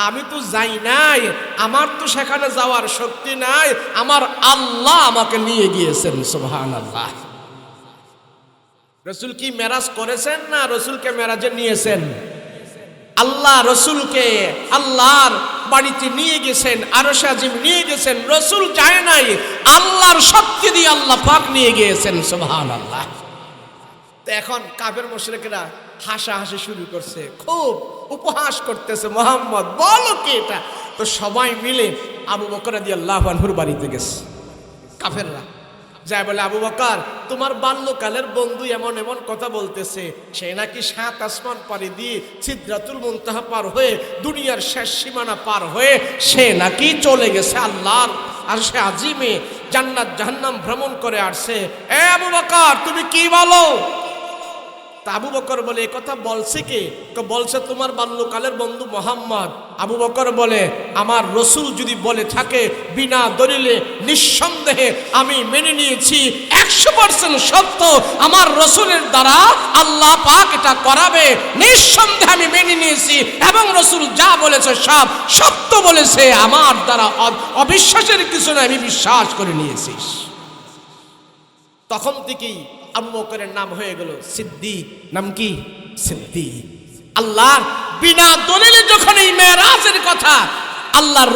আমি তো যাই নাই, আমার তো সেখানে যাওয়ার শক্তি নাই, আমার আল্লাহ আমাকে নিয়ে গিয়েছেন। সুবহানাল্লাহ। রাসূল কি মেরাজ করেছেন না রাসূলকে মেরাজে নিয়েছেন? আল্লাহ রাসূলকে আল্লাহর বাড়িতে নিয়ে গেছেন, আরশে আজিম নিয়ে গেছেন। রাসূল যায় নাই, আল্লাহর শক্তি দিয়ে আল্লাহ পাক নিয়ে গিয়েছেন। সুবহানাল্লাহ। তো এখন কাফের মুশরিকরা হাসাহাসি শুরু করছে, খুব উপহাস করতেছে, মুহাম্মদ বলো কি এটা? তো সবাই মিলে আবু বকর রাদিয়াল্লাহু আনহুর বাড়িতে গেছে কাফেররা। যায় বলে, আবু বকর তোমার বাল্যকালের বন্ধু এমন এমন কথা বলতেছে, সে নাকি 7 আসমান পাড়ি দিয়ে সিদরাতুল মুনতাহা পার হয়ে দুনিয়ার শেষ সীমানা পার হয়ে সে নাকি চলে গেছে আল্লাহর আরশে আজিমে, জান্নাত জাহান্নাম ভ্রমণ করে আসছে। এ আবু বকর তুমি কি বলো? তা আবু বকর বলে, এ কথা বলছে কে? বলছে তোমার বাল্যকালের বন্ধু মুহাম্মদ। আবু বকর বলে, আমার রসুল যদি বলে থাকে বিনা দলিলে নিঃসন্দেহে আমি মেনে নিয়েছি, 100% সত্য, আমার রসুলের দ্বারা আল্লাহ পাক এটা করাবে, নিঃসন্দেহে আমি মেনে নিয়েছি, এবং রসুল যা বলেছে সব সত্য বলেছে, আমার দ্বারা অবিশ্বাসের কিছু না, আমি বিশ্বাস করে নিয়েছি। তখন থেকেই আবু বকরের নাম হয়ে গেল সিদ্দিক। নাম কি? সিদ্দিক। আল্লাহ বিনা দলিলে যখন এই মেরাজের কথা আল্লাহর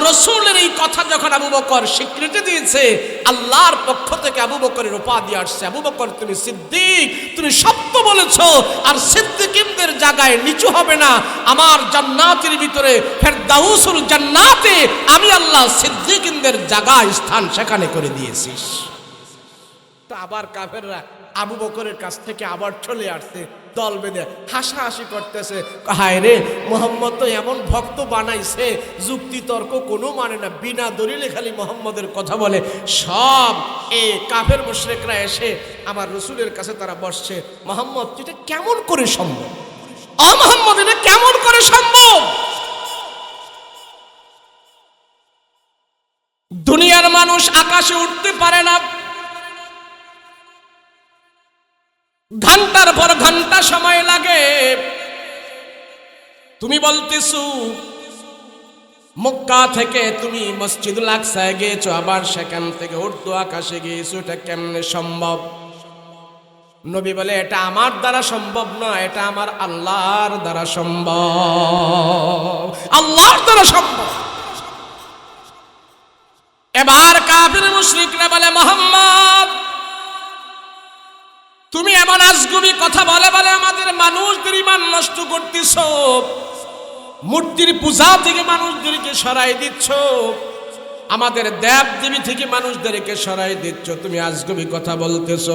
রসুলের এই কথা যখন আবু বকর স্বীকৃতি দিয়েছে, আল্লাহর পক্ষ থেকে আবু বকরের উপাধি আসছে, আবু বকর তুমি সিদ্দিক, তুমি সত্য বলেছো। আর সিদ্দিকদের জায়গায় নিচু হবে না, আমার জান্নাতের ভিতরে ফেরদাউসুল জান্নাতে আমি আল্লাহ সিদ্দিকদের জায়গায় স্থান সেখানে করে দিয়েছি। তো আবার কাফেররা আবু বকরের কাছ থেকে আবার চলে আসছে, দল বেঁধে হাসাহাসি করতেছে, হায় রে মোহাম্মদ তো এমন ভক্ত বানাইছে, যুক্তি তর্ক কোনো মানে না, বিনা দলিলে খালি মোহাম্মদের কথা বলে। সব এ কাফের মুশরিকরা এসে আমার রসুলের কাছে তারা বসছে, মোহাম্মদ এটা কেমন করে সম্ভব, মোহাম্মদ এটা কেমন করে সম্ভব? দুনিয়ার মানুষ আকাশে উঠতে পারে না, ঘন্টার পর ঘন্টা সময় লাগে। তুমি বলতেছো মক্কা থেকে তুমি মসজিদুল আকসায় গিয়েছো, আবার সেখান থেকে উর্দু আকাশে গিয়েছো, এটা কেমনে সম্ভব? নবী বলে এটা আমার দ্বারা সম্ভব না, এটা আমার আল্লাহর দ্বারা সম্ভব, আল্লাহর দ্বারা সম্ভব। এবার কাফির মুশরিকরা বলে মোহাম্মদ তুমি এমন আজগুবি কথা বলে বলে আমাদের মানুষদের ঈমান নষ্ট করতেছ, মূর্তির পূজা থেকে মানুষদেরকে সরাই দিচ্ছ, আমাদের দেব দেবী থেকে মানুষদেরকে সরাই দিচ্ছ, তুমি আজগুবি কথা বলতেছ।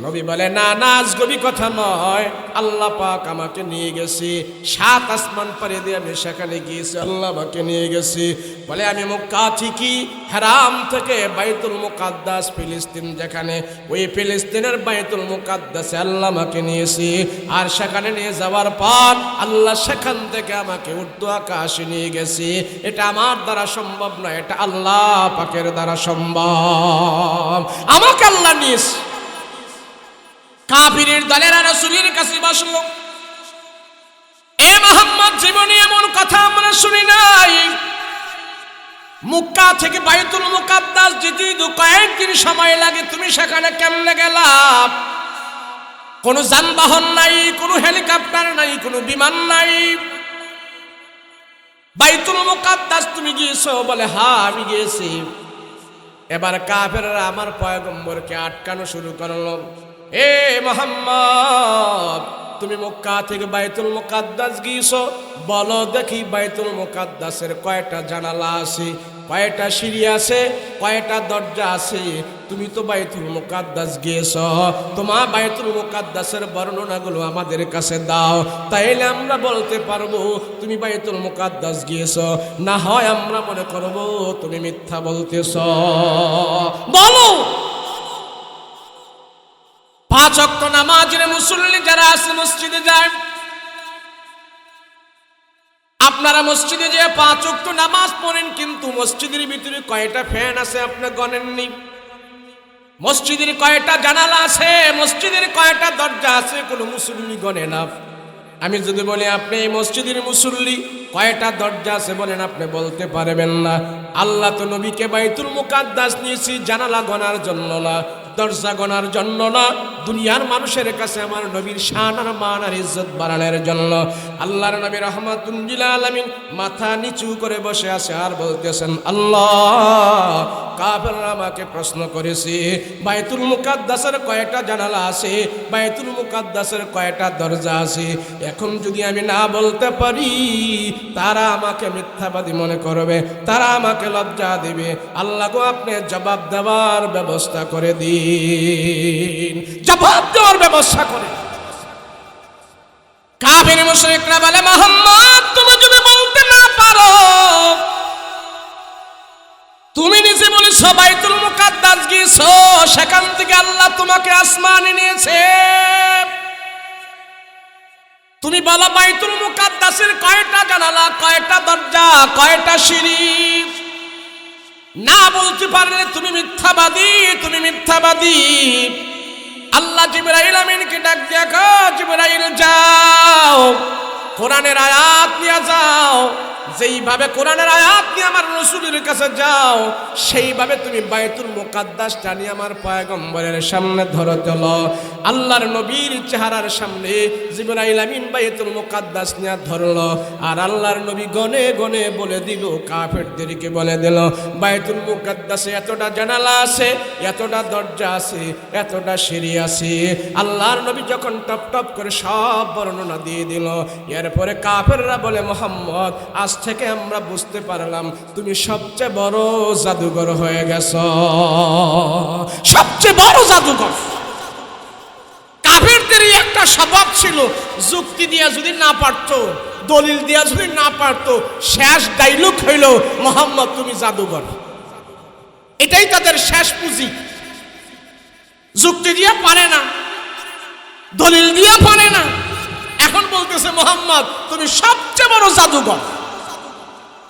নবী বলে না না, আজগুবি কথা নয়, আল্লাহ পাক আমাকে নিয়ে গেছি, 7 আসমান পাড়ি দিয়ে আমি সেখানে গিয়েছি, আল্লাহ আমাকে নিয়ে গেছি। বলে আমি মক্কা থেকে হারাম থেকে বাইতুল মুকাদ্দাস ফিলিস্তিন, যেখানে ওই ফিলিস্তিনের বাইতুল মুকাদ্দাসে আল্লাহ আমাকে নিয়েছি, আর সেখানে নিয়ে যাওয়ার পর আল্লাহ সেখান থেকে আমাকে উর্দু আকাশে নিয়ে গেছি। এটা আমার দ্বারা সম্ভব নয়, এটা আল্লাহ পাকের দ্বারা সম্ভব, আমাকে আল্লাহ নিয়েছে। কাফিরের দলেরা রাসূলের কাছে বসলো, এ মুহাম্মদ জীবনে এমন কথা আমরা শুনি নাই, মক্কা থেকে বাইতুল মুকাদ্দাস যেতে কয়েকদিন সময় লাগে, তুমি সেখানে কেমনে গেলা? কোনো যানবাহন নাই, কোনো হেলিকপ্টার নাই, কোনো বিমান নাই, বাইতুল মুকাদ্দাস তুমি গিয়েছো? বলে হ্যাঁ আমি গিয়েছি। এবার কাফেররা আমার পয়গম্বরকে আটকানো শুরু করলো, এ মুহাম্মদ তুমি মক্কা থেকে বাইতুল মুকাদ্দাস গিয়েছো, বলো দেখি বাইতুল মুকাদ্দাসের কয়টা জানালা আছে, কয়টা সিঁড়ি আছে, কয়টা দরজা আছে? তুমি তো বাইতুল মুকাদ্দাস গিয়েছো, তোমার বাইতুল মুকাদ্দাসের বর্ণনাগুলো আমাদের কাছে দাও, তাইলে আমরা বলতে পারবো তুমি বাইতুল মুকাদ্দাস গিয়েছো, না হয় আমরা মনে করবো তুমি মিথ্যা বলতেছো। বলো। 5 ওয়াক্ত নামাজের মুসল্লি যারা আছে মসজিদে যায়, আপনারা মসজিদে যে 5 ওয়াক্ত নামাজ পড়েন, কিন্তু মসজিদের ভিতরে কয়টা ফ্যান আছে আপনি গণেননি, মসজিদের কয়টা জানালা আছে, মসজিদের কয়টা দরজা আছে, কোনো মুসল্লি গণে না। আমি যদি বলি আপনি এই মসজিদের মুসল্লি, কয়টা দরজা আছে বলেন, আপনি বলতে পারবেন না। আল্লাহ তো নবীকে বাইতুল মুকাদ্দাস নিয়েছি জানালা গণার জন্য না, দরজা গণার জন্য না, দুনিয়ার মানুষের কাছে আমার নবীর শান আর মান আর ইজ্জত বাড়ানোর জন্য। আল্লাহর নবী রাহমাতুল লিল আলামিন মাথা নিচু করে বসে আছে আর বলতেছেন, আল্লাহ কাফেররা আমাকে প্রশ্ন করেছে বাইতুল মুকাদ্দাসের কয়টা জানালা আছে, বাইতুল মুকাদ্দাসের কয়টা দরজা আছে, এখন যদি আমি না বলতে পারি তারা আমাকে মিথ্যাবাদী মনে করবে, তারা আমাকে লজ্জা দিবে। আল্লাহ গো আপনি জবাব দেওয়ার ব্যবস্থা করে দিন, জবাব দেওয়ার ব্যবস্থা করে। কাফির মুশরিকরা বলে মুহাম্মদ তুমি যদি বলতে না পারো, তুমি নিজে বলেছ বাইতুল মুকাদ্দাস গিয়েছো, সেখান থেকে আল্লাহ তোমাকে আসমানে নিয়েছে, তুমি বলো বাইতুল মুকাদ্দাসের কয়টা জানালা, কয়টা দরজা, কয়টা সিঁড়ি? না বলতে পারলে তুমি মিথ্যাবাদী, তুমি মিথ্যাবাদী। আল্লাহ জিবরাইল আমিনকে ডাক দিয়া কও, জিবরাইল যাও কোরআনের আয়াত নিয়ে যাও, যেইভাবে কোরআনের আয়াত নিয়ে আমার রাসূলের কাছে যাও, সেইভাবে তুমি বাইতুল মুকাদ্দাসটা নিয়ে আমার পয়গম্বরের সামনে ধরে তোলো। আল্লাহর নবীর চেহারার সামনে জিবরাইল আমিন বাইতুল মুকাদ্দাস নিয়ে ধরলো, আর আল্লাহর নবী গনে গনে বলে দিল, কাফেরদেরকে বলে দিল, বাইতুল মুকাদ্দাসে এতটা জানালা আছে, এতটা দরজা আছে, এতটা সিঁড়ি আছে। আল্লাহর নবী যখন টপ টপ করে সব বর্ণনা দিয়ে দিল, এরপরে কাফেররা বলে মুহাম্মদ আজ থেকে আমরা বুঝতে পারলাম তুমি সবচেয়ে বড় জাদুঘর হয়ে গেছো, সবচেয়ে বড় জাদুকর। কাফেরদের একটা স্বভাব ছিল, যুক্তি দিয়া যদি না পারতো, দলিল দিয়া যদি না পারতো, শেষ ডাইলগ হইল মোহাম্মদ তুমি জাদুকর। এটাই তাদের শেষ পুঁজি। যুক্তি দিয়া পারে না, দলিল দিয়া পারে না, এখন বলতেছে মোহাম্মদ তুমি সবচেয়ে বড় জাদুকর।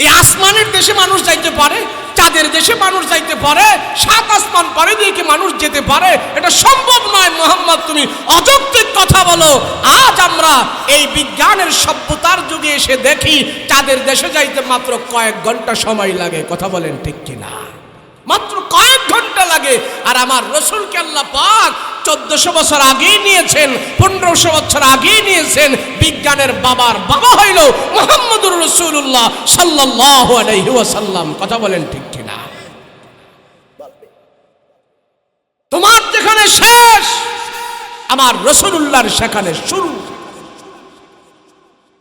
এই আসমানের দেশে মানুষ যাইতে পারে, চাঁদের দেশে মানুষ যাইতে পারে, সাত আসমান পারে দিয়ে কি মানুষ যেতে পারে? এটা সম্ভব নয়। মোহাম্মদ তুমি অযৌক্তিক কথা বলো। আজ আমরা এই বিজ্ঞানের সভ্যতার যুগে এসে দেখি চাঁদের দেশে যাইতে মাত্র কয়েক ঘন্টা সময় লাগে। কথা বলেন ঠিক কিনা? মাত্র কয়েক ঘন্টা লাগে। আর আমার রসুলকে আল্লাহ পাক 1400 বছর আগেই নিয়েছেন, 1500 বছর আগেই নিয়েছেন। বিজ্ঞানের বাবার বাবা হইল মুহাম্মদুর রাসূলুল্লাহ সাল্লাল্লাহু আলাইহি ওয়াসাল্লাম। কথা বলেন ঠিক কিনা? তোমার যেখানে শেষ, আমার রাসূলুল্লাহর সেখানে শুরু।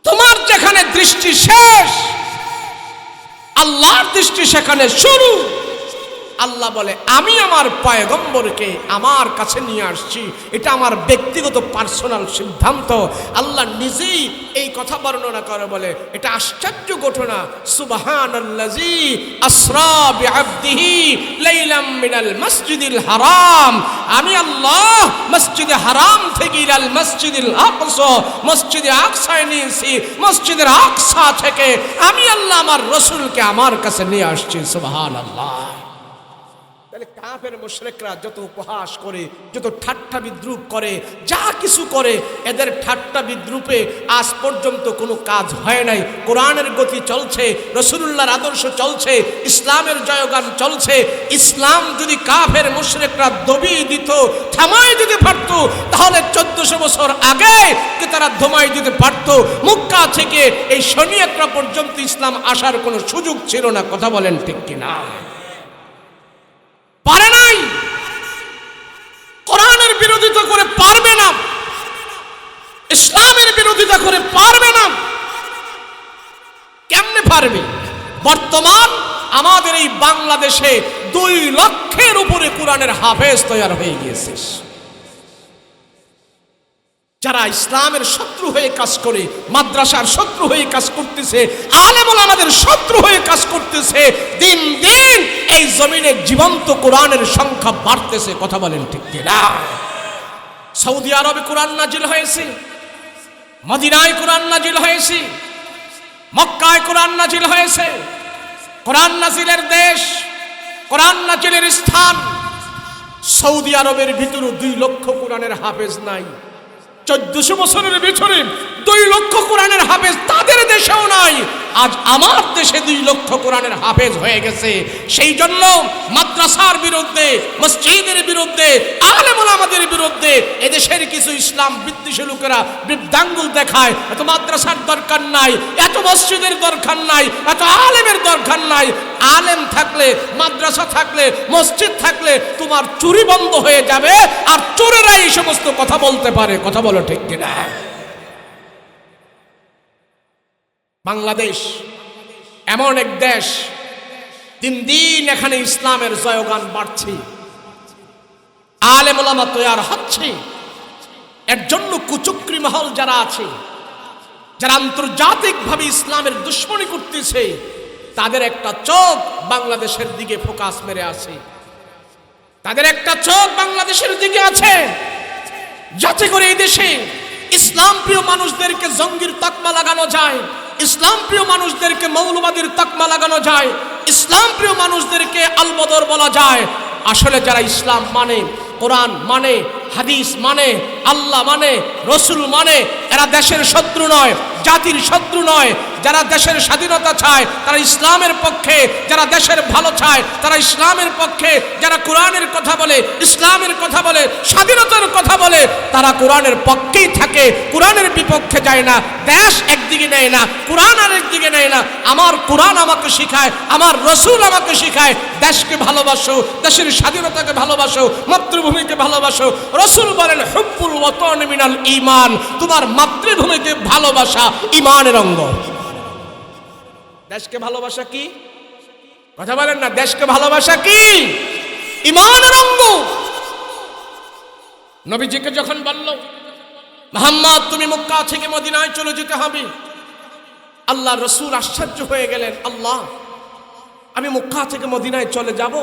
তোমার যেখানে দৃষ্টি শেষ, আল্লাহর দৃষ্টি সেখানে শুরু। আল্লাহ বলে আমি আমার পয়গম্বরকে আমার কাছে নিয়ে আসছি, এটা আমার ব্যক্তিগত পার্সোনাল সিদ্ধান্ত। আল্লাহ নিজেই এই কথা বর্ণনা করে, বলে এটা আশ্চর্য ঘটনা। সুবহানাল্লাযী আসরা বিআবদিহি লাইলাম মিনাল মসজিদিল হারাম। আমি আল্লাহ মসজিদে হারাম থেকে ইলাল মসজিদিল আকসা, মসজিদে আকসায় নিয়েছি। মসজিদের আকসা থেকে আমি আল্লাহ আমার রাসূলকে আমার কাছে নিয়ে আসছি। সুবহানাল্লাহ। কাফের মুশরিকরা যত উপহাস করে, যত ঠাট্টা বিদ্রুপ করে, যা কিছু করে, এদের ঠাট্টা বিদ্রুপে আজ পর্যন্ত কোনো কাজ হয় নাই। কোরআনের গতি চলছে, রাসূলুল্লাহর আদর্শ চলছে, ইসলামের জয়গান চলছে। ইসলাম যদি কাফের মুশরিকরা দবিয়ে দিত, থামাই দিতে পারত, তাহলে 1400 বছর আগে তারা দমাই দিতে পারত। মক্কা থেকে এই শনিয়াত্রা পর্যন্ত ইসলাম আসার কোনো সুযোগ ছিল না। কথা বলেন ঠিক কিনা? পারে নাই। কোরআনের বিরোধিতা করে পারবে না, ইসলামের বিরোধিতা করে পারবে না। কেমনে পারবে? বর্তমান আমাদের এই বাংলাদেশে 2 লক্ষের উপরে কোরআনের হাফেজ তৈরি হয়ে গিয়েছে, যারা ইসলামের শত্রু হয়ে কাজ করে, মাদ্রাসার শত্রু হয়ে কাজ করতেছে, আলেম ওলামাদের শত্রু হয়ে কাজ করতেছে। দিন দিন এই জমিনে জীবন্ত কোরআনের সংখ্যা বাড়তেছে। কথা বলেন ঠিক কিনা? সৌদি আরবে কোরআন নাজিল হয়েছে, মদিনায় কোরআন নাজিল হয়েছে, মক্কায় কোরআন নাজিল হয়েছে। কোরআন নাজিলের দেশ, কোরআন নাজিলের স্থান। সৌদি আরবের ভিতরে 2 লক্ষ কোরআনের হাফেজ নাই। 1400 বছরের ভিতরে 2 লক্ষ কোরআনের হাফেজ তাদের দেশেও নাই। আজ আমার দেশে 2 লক্ষ কোরআনের হাফেজ হয়ে গেছে। সেই জন্য মাদ্রাসার বিরুদ্ধে, মসজিদের বিরুদ্ধে, আলেম ওলামাদের বিরুদ্ধে এদেশের কিছু ইসলাম বিদ্বেষী লোকেরা বৃদ্ধাঙ্গুল দেখায়। এত মাদ্রাসার দরকার নাই, এত মসজিদের দরকার নাই, এত আলেমের দরকার নাই। আলেম থাকলে, মাদ্রাসা থাকলে, মসজিদ থাকলে তোমার চুরি বন্ধ হয়ে যাবে, আর চোরেরা এই সমস্ত কথা বলতে পারে। কথা বলো ঠিক কিনা? বাংলাদেশ এমন এক দেশ, দিন দিন এখানে ইসলামের জয়গান বাড়ছে, আলেম ওলামা তৈরি হচ্ছে। এর জন্য কুচক্রী মহল যারা আছে, যারা আন্তর্জাতিকভাবে ইসলামের দুশ্মনী করতেছে, তাদের একটা চোখ বাংলাদেশের দিকে ফোকাস মেরে আছে। তাদের একটা চোখ বাংলাদেশের দিকে আছে, যাতে করে এই দেশে ইসলাম প্রিয় মানুষদেরকে জঙ্গির তকমা লাগানো যায়, ইসলাম প্রিয় মানুষদেরকে মৌলবাদীর তকমা লাগানো যায়, ইসলাম প্রিয় মানুষদেরকে আলবদর বলা যায়। আসলে যারা ইসলাম মানে, কোরআন মানে, হাদিস মানে, আল্লাহ মানে, রসুল মানে, এরা দেশের শত্রু নয়, জাতির শত্রু নয়। যারা দেশের স্বাধীনতা চায় তারা ইসলামের পক্ষে, যারা দেশের ভালো চায় তারা ইসলামের পক্ষে, যারা কোরআনের কথা বলে, ইসলামের কথা বলে, স্বাধীনতার কথা বলে, তারা কোরআনের পক্ষেই থাকে, কোরআনের বিপক্ষে যায় না। দেশ একদিকে নেয় না, কোরআন আরেকদিকে নেয় না। আমার কোরআন আমাকে শিখায়, আমার রসুল আমাকে শিখায় দেশকে ভালোবাসো, দেশের স্বাধীনতাকে ভালোবাসো, মাতৃভূমিকে ভালোবাসো। রসুল বলেন হুব্বুল ওয়াতন মিনাল ঈমান, তোমার মাতৃভূমিকে ভালোবাসা ঈমানের অঙ্গ। দেশকে ভালোবাসা কি? কথা বলেন না, দেশকে ভালোবাসা কি? ঈমানের অঙ্গ। নবীজিকে যখন বলল, মুহাম্মদ তুমি মক্কা থেকে মদিনায় চলে যেতে হবে, আল্লাহ রসুল আশ্চর্য হয়ে গেলেন। আল্লাহ, আমি মক্কা থেকে মদিনায় চলে যাব?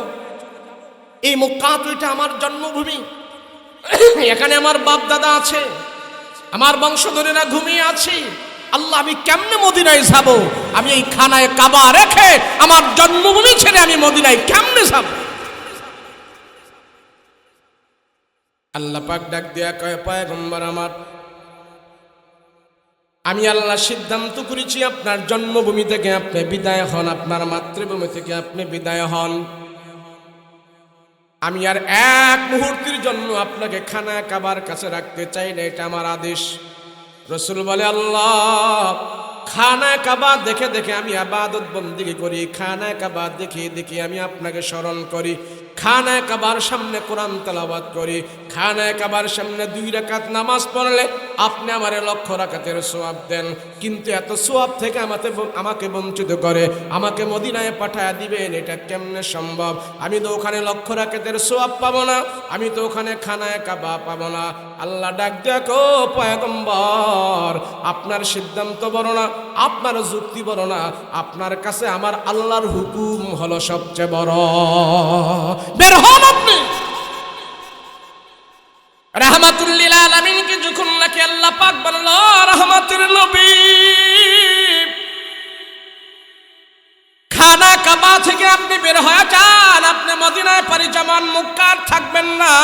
এই মক্কা তো এটা আমার জন্মভূমি, এখানে আমার বাপ দাদা আছে, আমার বংশধরেরা ঘুমিয়ে আছে। আল্লাহ, আমি কেমনে মদিনায় যাব? আমি এই খানায় কাবা রেখে আমার জন্মভূমি ছেড়ে আমি মদিনায় কেমনে যাব? আল্লাহ পাক ডাক দিয়া কয়, পয়গম্বর আমার, আমি আল্লাহ সিদ্ধান্ত করেছি আপনার জন্মভূমি থেকে আপনি বিদায় হন, আপনার মাতৃভূমি থেকে আপনি বিদায় হন। আমি আর এক মুহূর্তের জন্য আপনাকে খানা কাবার কাছে রাখতে চাই না, এটা আমার আদেশ। রসুল বলে, আল্লাহ, খানা কাবা দেখে দেখে আমি ইবাদত বন্দেগী করি, খানা কাবা দেখে দেখে আমি আপনাকে স্মরণ করি, খানা কাবার সামনে কোরআন তেলাওয়াত করি, খানা কাবার সামনে 2 রাকাত নামাজ পড়লে আপনি আমারে 1,00,000 রাকাতের সওয়াব দেন। কিন্তু এত সওয়াব থেকে আমাকে বঞ্চিত করে আমাকে মদিনায় পাঠায়া দিবেন, এটা কেমনে সম্ভব? আমি তো ওখানে 1,00,000 রাকাতের সওয়াব পাবো না, আমি তো ওখানে খানায় কাবা পাবো না। আল্লাহ ডাক দেখো, পয়গম্বর, আপনার সিদ্ধান্ত বড় না, আপনার যুক্তি বড় না, আপনার কাছে আমার আল্লাহর হুকুম হলো সবচেয়ে বড়। বের হন আপনি। রাহমাতুল লিল আলামিনকে যখন নাকি আল্লাহ পাক বলল, রহমতের নবী, খানা কাবা থেকে আপনি বের হয়ে যান, আপনি মদিনায় পাড়ি জমান, মক্কা থাকবেন না।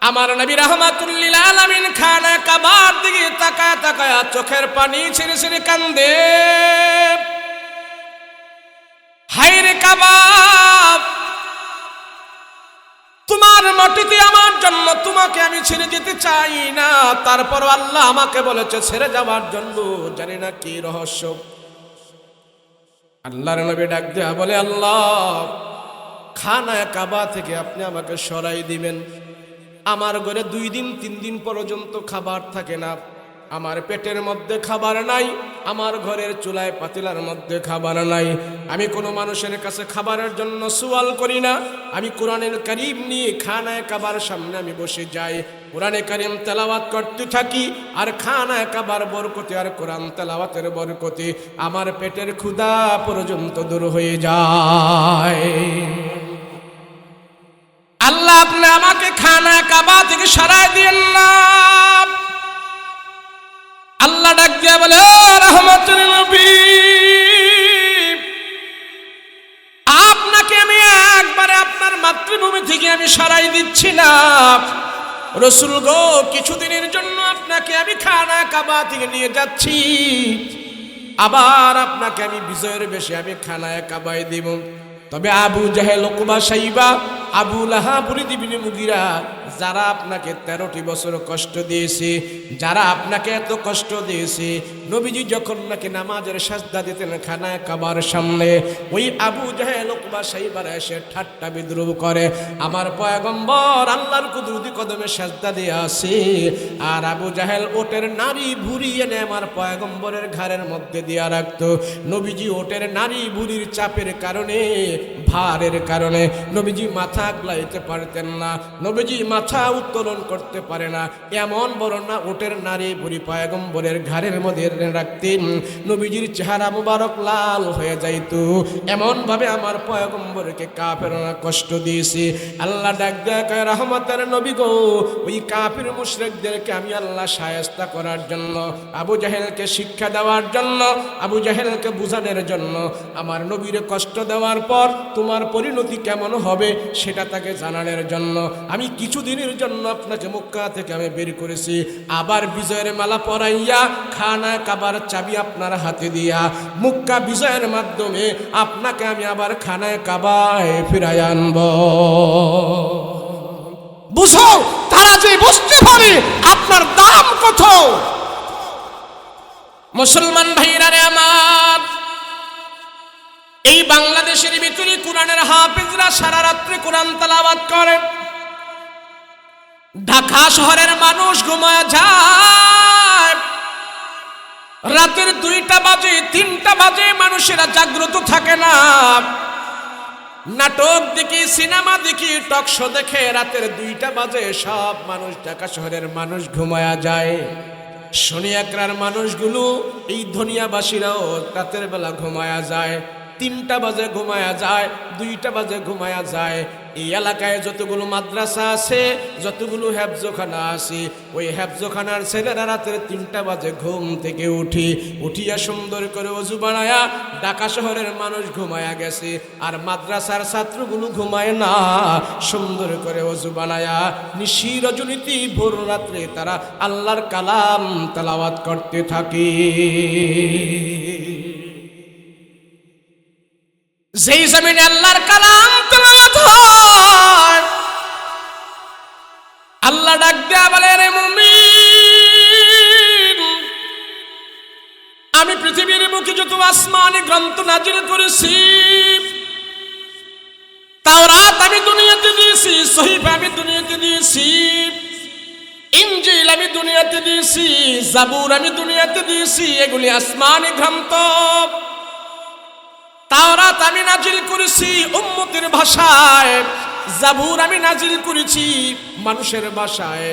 আমার নবী রাহমাতুল লিল আলামিন খানা কাবার দিকে তাকায় তাকায় চোখের পানি ছেড়ে ছেড়ে কান্দে। হায়রে কাবা, তোমার মাটিতে আমার জন্য তোমাকে আমি ছেড়ে যেতে চাই না, তারপর আল্লাহ আমাকে বলেছে ছেড়ে যাওয়ার জন্য। জানি না কি রহস্য। আল্লাহর নবী ডাক দেয়া বলে, আল্লাহ, খানা কাবা থেকে আপনি আমাকে সরাই দিবেন। আমার ঘরে 2 দিন 3 দিন পর্যন্ত খাবার থাকে না, আমার পেটের মধ্যে খাবার নাই, আমার ঘরের চুলায় পাতিলার মধ্যে খাবার নাই। আমি কোনো মানুষের কাছে খাবারের জন্য সওয়াল করি না, আমি কোরআনুল কারীম নিয়ে খানায় কাবার সামনে আমি বসে যাই, কোরআনে কারীম তেলাওয়াত করতে থাকি, আর খানায় কাবার বরকতে আর কোরআন তেলাওয়াতের বরকতে আমার পেটের ক্ষুধা পর্যন্ত দূর হয়ে যায়। আল্লাহ, আপনি আমাকে খানা কাবা থেকে সরাই দিয়েন না। আল্লাহ ডাক দিয়া বলে, রহমতের নবী, আপনাকে আমি একবারে আপনার মাতৃভূমি থেকে আমি সরাই দিচ্ছি না। রসুল গো, কিছুদিনের জন্য আপনাকে আমি খানা কাবা থেকে নিয়ে যাচ্ছি, আবার আপনাকে আমি বিজয়ের বেশে আমি খানায় কাবায় দিব। তবে আবু জাহেল, উকবা, শাইবা, আবু লাহাব, ওলীদ ইবনে মুগীরা, যারা আপনাকে 13টি বছর কষ্ট দিয়েছে, যারা আপনাকে এত কষ্ট দিয়েছে, নবীজি যখন নাকি নামাজের সাজদা দিতেন খানায় কাবার সামনে, ওই আবু জাহেল, উকবা, শাইবারা এসে ঠাট্টা বিদ্রুপ করে, আমার পয়গম্বর আল্লাহর কুদরতি কদমে সাজদা দিয়ে আসে, আর আবু জাহেল ওটের নারী ভুঁড়ি এনে আমার পয়গম্বরের ঘাড়ের মধ্যে দিয়া রাখতো। নবীজি ওটের নারী ভুঁড়ির চাপের কারণে, ভারের কারণে নবীজি মাথা আগলাইতে পারতেন না, নবীজি মাথা উত্তোলন করতে পারে না, এমন বর্ণনা ওটের নারী বুড়ি পয়গম্বরের ঘাড়ের মধ্যে রাখতেন। নবীজির চেহারা মুবারক লাল হয়ে যাইত, এমন ভাবে আমার পয়গম্বরকে কাফেররা কষ্ট দিয়েছে। আল্লাহ ডাক দেয়া কয়, রহমতের নবী গো, ওই কাফির মুশরিকদেরকে আমি আল্লাহ শায়েস্তা করার জন্য, আবু জাহেলকে শিক্ষা দেওয়ার জন্য, আবু জাহেলকে বুঝানোর জন্য, আমার নবীর কষ্ট দেওয়ার পর তোমার পরিণতি কেমন হবে সেটা তাকে জানানোর জন্য আমি কিছুদিনের জন্য আপনাকে মক্কা থেকে আমি বের করেছি। আবার বিজয়ের মালা পরাইয়া খানা কাবার চাবি আপনার হাতে দিয়া মক্কা বিজয়ের মাধ্যমে আপনাকে আমি আবার খানায় কাবায় ফিরাই আনব। বুঝো, তারা যে বুঝতে পারে আপনার দাম কত। মুসলমান ভাইরা রে আমার, এই বাংলাদেশের ভিতরে কোরআনের হাফেজরা সারা রাত্রি কোরআন তেলাওয়াত করে, ঢাকা শহরের মানুষ ঘুমায় যায়, রাতের 2টা বাজে 3টা বাজে মানুষেরা জাগ্রত থাকে না। নাটক দেখি, সিনেমা দেখি, টক শো দেখে রাতের 2টা বাজে সব মানুষ, ঢাকা শহরের মানুষ ঘুমায়া যায়। শনি একরার মানুষগুলো, এই ধনিয়াবাসীরাও রাতের বেলা ঘুমায়া যায়। 3টা বাজে ঘুমায়া যায়, 2টা বাজে ঘুমায়া যায়। এই এলাকায় যতগুলো মাদ্রাসা আছে, যতগুলো হেফজখানা আছে, ওই হেফজখানার ছেলেরা রাতের 3টা বাজে ঘুম থেকে উঠিয়া সুন্দর করে ওযু বানায়া ঢাকা শহরের মানুষ ঘুমায়া গেছে। আর মাদ্রাসার ছাত্রগুলো ঘুমায় না, সুন্দর করে ওযু বানায়া নিশি রজনীতি ভোর রাত্রে তারা আল্লাহর কালাম তেলাওয়াত করতে থাকে। যেই জমিনে আল্লাহর কালাম তেলাওয়াত হয়, আল্লাহ ডাক দেয়া বলে, রে মুমিন, আমি পৃথিবীর বুকে যত আসমানি গ্রন্থ নাজিল করেছি, তাওরাত আমি দুনিয়াতে দিয়েছি, সহিফা আমি দুনিয়াতে দিয়েছি, ইনজিল আমি দুনিয়াতে দিয়েছি, জাবুর আমি দুনিয়াতে দিয়েছি, এগুলি আসমানি গ্রন্থ। তাওরাত আমি নাজিল করেছি উম্মতের ভাষায়, জাবুর আমি নাজিল করেছি মানুষের ভাষায়,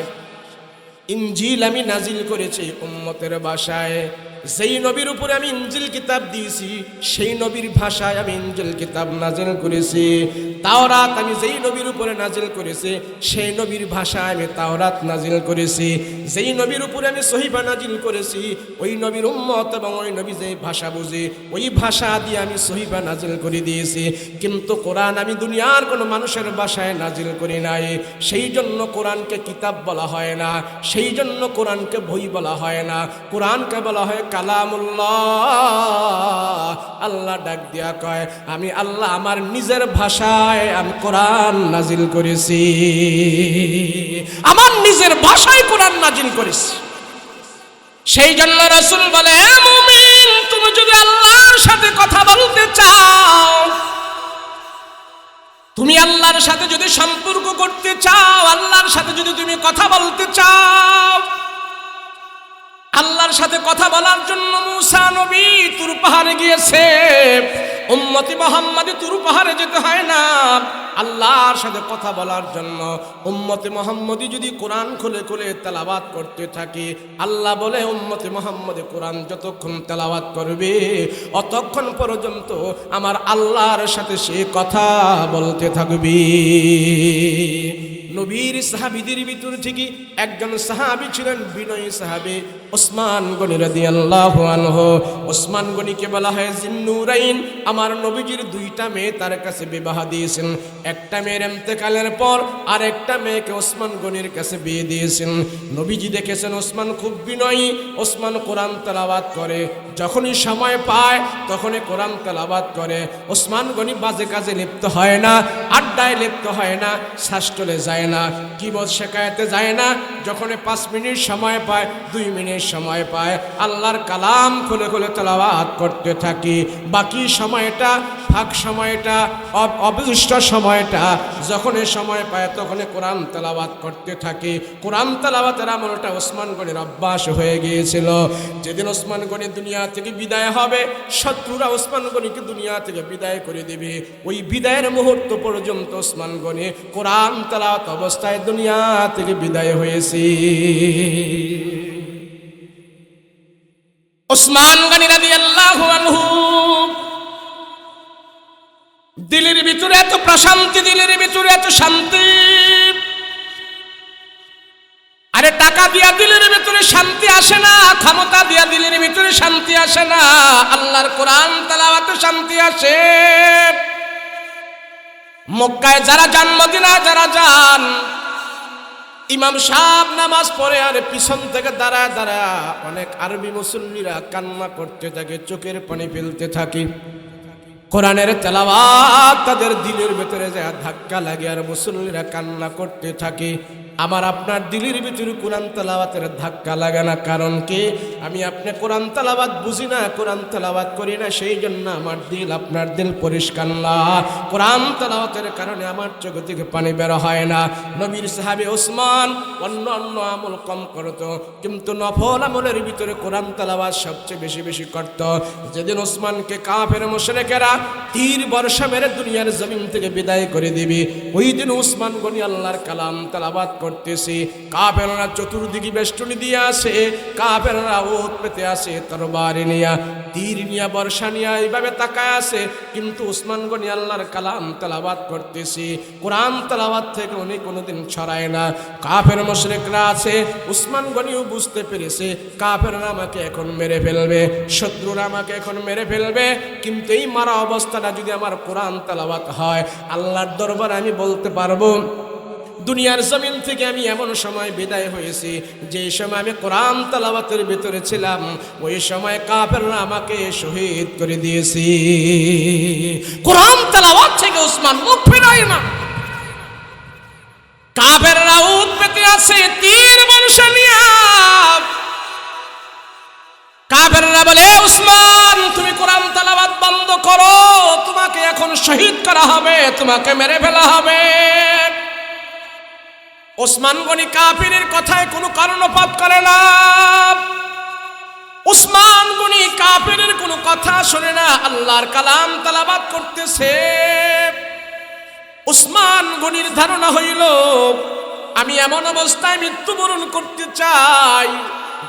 ইনজিল আমি নাজিল করেছি উম্মতের ভাষায়। যেই নবীর উপরে আমি ইনজিল কিতাব দিয়েছি, সেই নবীর ভাষায় আমি ইনজিল কিতাব নাজিল করেছি। তাওরাত আমি যেই নবীর উপরে নাজিল করেছি, সেই নবীর ভাষায় আমি তাওরাত নাজিল করেছি। যেই নবীর উপরে আমি সহিফা নাজিল করেছি, ওই নবীর উম্মত এবং ওই নবী যে ভাষা বুঝে, ওই ভাষা দিয়ে আমি সহিফা নাজিল করে দিয়েছি। কিন্তু কোরআন আমি দুনিয়ার কোনো মানুষের ভাষায় নাজিল করি নাই। সেই জন্য কোরআনকে কিতাব বলা হয় না, সেই জন্য কোরআনকে বই বলা হয় না, কোরআনকে বলা হয় কালামুল্লাহ। আল্লাহ ডাক দিয়া কয়, আমি আল্লাহ আমার নিজের ভাষায় আমি কোরআন নাজিল করেছি, আমার নিজের ভাষায় কোরআন নাজিল করেছি। সেই জন্য রাসূল বলে, মুমিন, তুমি যদি আল্লাহর সাথে কথা বলতে চাও, তুমি আল্লাহর সাথে যদি সম্পর্ক করতে চাও, আল্লাহর সাথে যদি তুমি কথা বলতে চাও, আল্লাহর সাথে কথা বলার জন্য মুসা নবী তুর পাহাড়ে গিয়েছে। উম্মতি মুহাম্মাদি তুর পাহাড়ে যেতে হয় না, আল্লাহর সাথে কথা বলার জন্য উম্মতি মুহাম্মাদি যদি কোরআন খুলে খুলে তেলাওয়াত করতে থাকে, আল্লাহ বলে উম্মতি মুহাম্মাদি কোরআন যতক্ষণ তেলাওয়াত করবে, অতক্ষণ পর্যন্ত আমার আল্লাহর সাথে সে কথা বলতে থাকবে। নবীর সাহাবীদের ভিতর থেকে একজন সাহাবী ছিলেন বিনয়ী সাহাবী, ওসমান গনি রাদিয়াল্লাহু আনহু। ওসমান গনিকে বলা হয় জিন্নুরাইন। আমার নবীজির 2টা মেয়ে তার কাছে বিবাহ দিয়েছেন। একটা মেয়ের ইন্তেকালের পর আর একটা মেয়েকে ওসমান গনির কাছে বিয়ে দিয়েছেন। নবীজি দেখেছেন ওসমান খুব বিনয়ী, ওসমান কোরআন তেলাওয়াত করে, যখনই সময় পায় তখনই কোরআন তেলাওয়াত করে। ওসমান গনি বাজে কাজে লিপ্ত হয় না, আড্ডায় লিপ্ত হয় না, শাসটলে যায় না, কিবত শেখায়তে যায় না। যখন 5 মিনিট সময় পায়, 2 মিনিট সময় পায়, আল্লাহর কালাম খুলে খুলে তেলাওয়াত করতে থাকি। বাকি সময়টা, ফাঁক সময়টা, অবশিষ্ট সময়টা যখনই সময় পায় তখনই কোরআন তেলাওয়াত করতে থাকে। কোরআন তেলাওয়াতের আমলটা ওসমান গনির অভ্যাস হয়ে গিয়েছিল। যেদিন ওসমান গনি দুনিয়া থেকে বিদায় হবে, শত্রুরা ওসমান গনিকে দুনিয়া থেকে বিদায় করে দেবে। ওই বিদায়ের মুহূর্ত পর্যন্ত ওসমান গনি কোরআন তেলাওয়াত অবস্থায় দুনিয়া থেকে বিদায় হয়েছে। ওসমান গনি রাদিয়াল্লাহু আনহু দিলের ভিতরে এত প্রশান্তি, দিলের ভিতরে এত শান্তি। আরে টাকা দিয়া দিলের ভিতরে শান্তি আসে না, ক্ষমতা দিয়া দিলের ভিতরে শান্তি আসে না, আল্লাহর কোরআন তেলাওয়াতে শান্তি আসে। মক্কায় যারা যান, মদিনায় যারা যান, ইমাম সাহেব নামাজ পড়ে আর পিছন থেকে দাঁড়ায় দাঁড়ায় অনেক আরবি মুসল্লিরা কান্না করতে থাকে, চোখের পানি ফেলতে থাকে। কোরআনের তেলাওয়াত তাদের দিলের ভেতরে যায় ধাক্কা লাগে আর মুসল্লিরা কান্না করতে থাকে। আমার আপনার দিলের ভিতরে কোরআন তেলাওয়াতের ধাক্কা লাগে না? কারণ কি? আমি আপনি কোরআন তেলাওয়াত বুঝি না, কোরআন তেলাওয়াত করি না, সেই জন্য আমার দিল আপনার দিল পরিষ্কার না। কোরআন তেলাওয়াতের কারণে আমার চোখ থেকে পানি বের হয় না। নবীর সাহাবী ওসমান অন্য আমল কম করত, কিন্তু নফল আমলের ভিতরে কোরআন তেলাওয়াত সবচেয়ে বেশি করত। যেদিন ওসমানকে কাফের মুশরিকেরা তীর বর্ষা মেরে দুনিয়ার জমিন থেকে বিদায় করে দিবি, ওই দিন ওসমান গনি আল্লাহর কালাম তেলাওয়াত করতেছে। কাফেররা চতুর্দিকে বেষ্টনী দিয়ে আসে, কাফেররা ওত পেতে আসে, তরবারি নিয়া, তীর নিয়া, বর্ষা নিয়া এইভাবে তাকায় আসে, কিন্তু ওসমান গনি আল্লাহর কালাম তেলাওয়াত করতেছে। কোরআন তেলাওয়াত থেকে উনি কোনোদিন ছড়ায় না। কাফের মুশরিকরা আছে, ওসমান গনিও বুঝতে পেরেছে কাফেররা আমাকে এখন মেরে ফেলবে, শত্রুরা আমাকে এখন মেরে ফেলবে, কিন্তু এই মারা অবস্থাটা যদি আমার কোরআন তেলাওয়াত হয়, আল্লাহর দরবারে আমি বলতে পারবো দুনিয়ার জমিন থেকে আমি এমন সময় বিদায় হয়েছি যে সময় আমি কোরআন তেলাওয়াতের ভিতরে ছিলাম, ওই সময় কাফেররা আমাকে শহীদ করে দিয়েছে। কোরআন তেলাওয়াত থেকে ওসমান মুখ ফেরায় না। কাফেররা উঠ পেতে আছে তীর বর্ষা নিয়ে। কাফেররা বলে, ওসমান তুমি কোরআন তেলাওয়াত বন্ধ করো, তোমাকে এখন শহীদ করা হবে, তোমাকে মেরে ফেলা হবে। ওসমান গনি কাফিরের কথায় কোনো কর্ণপাত করে না। ওসমান গনি কাফিরের কোনো কথা শুনে না, আল্লাহর কালাম তেলাওয়াত করতেছে। ওসমান গনির ধারণা হইল আমি এমন অবস্থায় মৃত্যুবরণ করতে চাই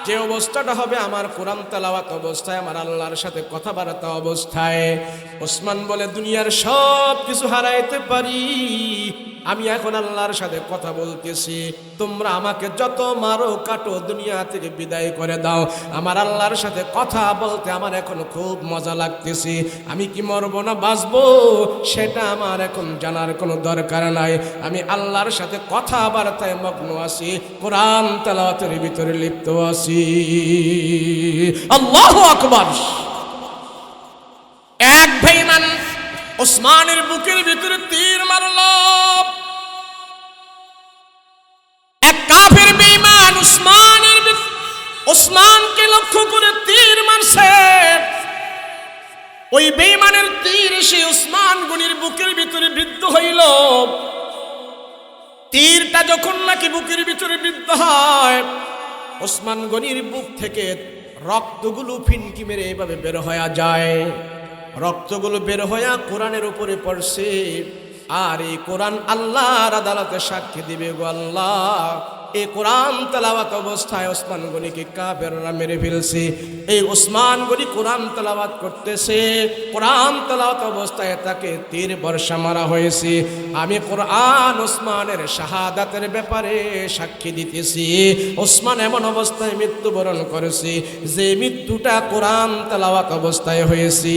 যে অবস্থাটা হবে আমার কোরআন তেলাওয়াত অবস্থায়, আমার আল্লাহর সাথে কথাবার্তা অবস্থায়। ওসমান বলে, দুনিয়ার সব কিছু হারাইতে পারি, আমি এখন আল্লাহর সাথে কথা বলতেছি, তোমরা আমাকে যত মারো কাটো, দুনিয়া থেকে বিদায় করে দাও, আমার আল্লাহর সাথে কথা বলতে আমার এখন খুব মজা লাগতেছে। আমি কি মরবো না বাঁচবো সেটা আমার এখন জানার কোনো দরকার নাই, আমি আল্লাহর সাথে কথাবার্তায় মগ্ন আছি, কোরআন তেলাওয়াতের ভিতরে লিপ্ত আছি। আল্লাহু আকবার। এক বেঈমান ওসমানের বুকের ভিতরে তীর মারল। এক কাফের বেঈমান ওসমানকে লক্ষ্য করে তীর মারছে। ওই বেঈমানের তীর এসে ওসমান গনির বুকের ভিতরে বিদ্ধ হইল। তীরটা যখন নাকি বুকের ভিতরে বিদ্ধ হয়, ওসমান গনির বুক থেকে রক্তগুলো ফিনকি মেরে এভাবে বের হয়ে যায়। রক্তগুলো বের হইয়া কোরআনের উপরে পড়ছে। আর এই কোরআন আল্লাহর আদালতে সাক্ষী দিবে, গো আল্লাহ, এই কোরআন তেলাওয়াত অবস্থায় ওসমান গনিকে কাফেররা মেরে ফেলছে। এই ওসমান গনি কোরআন তেলাওয়াত করতেছে, কোরআন তেলাওয়াত অবস্থায় তাকে তীর বর্ষা মারা হয়েছে। আমি কোরআন ওসমানের শাহাদাতের ব্যাপারে সাক্ষী দিতেছি। ওসমান এমন অবস্থায় মৃত্যুবরণ করেছে যে মৃত্যুটা কোরআন তেলাওয়াত অবস্থায় হয়েছে।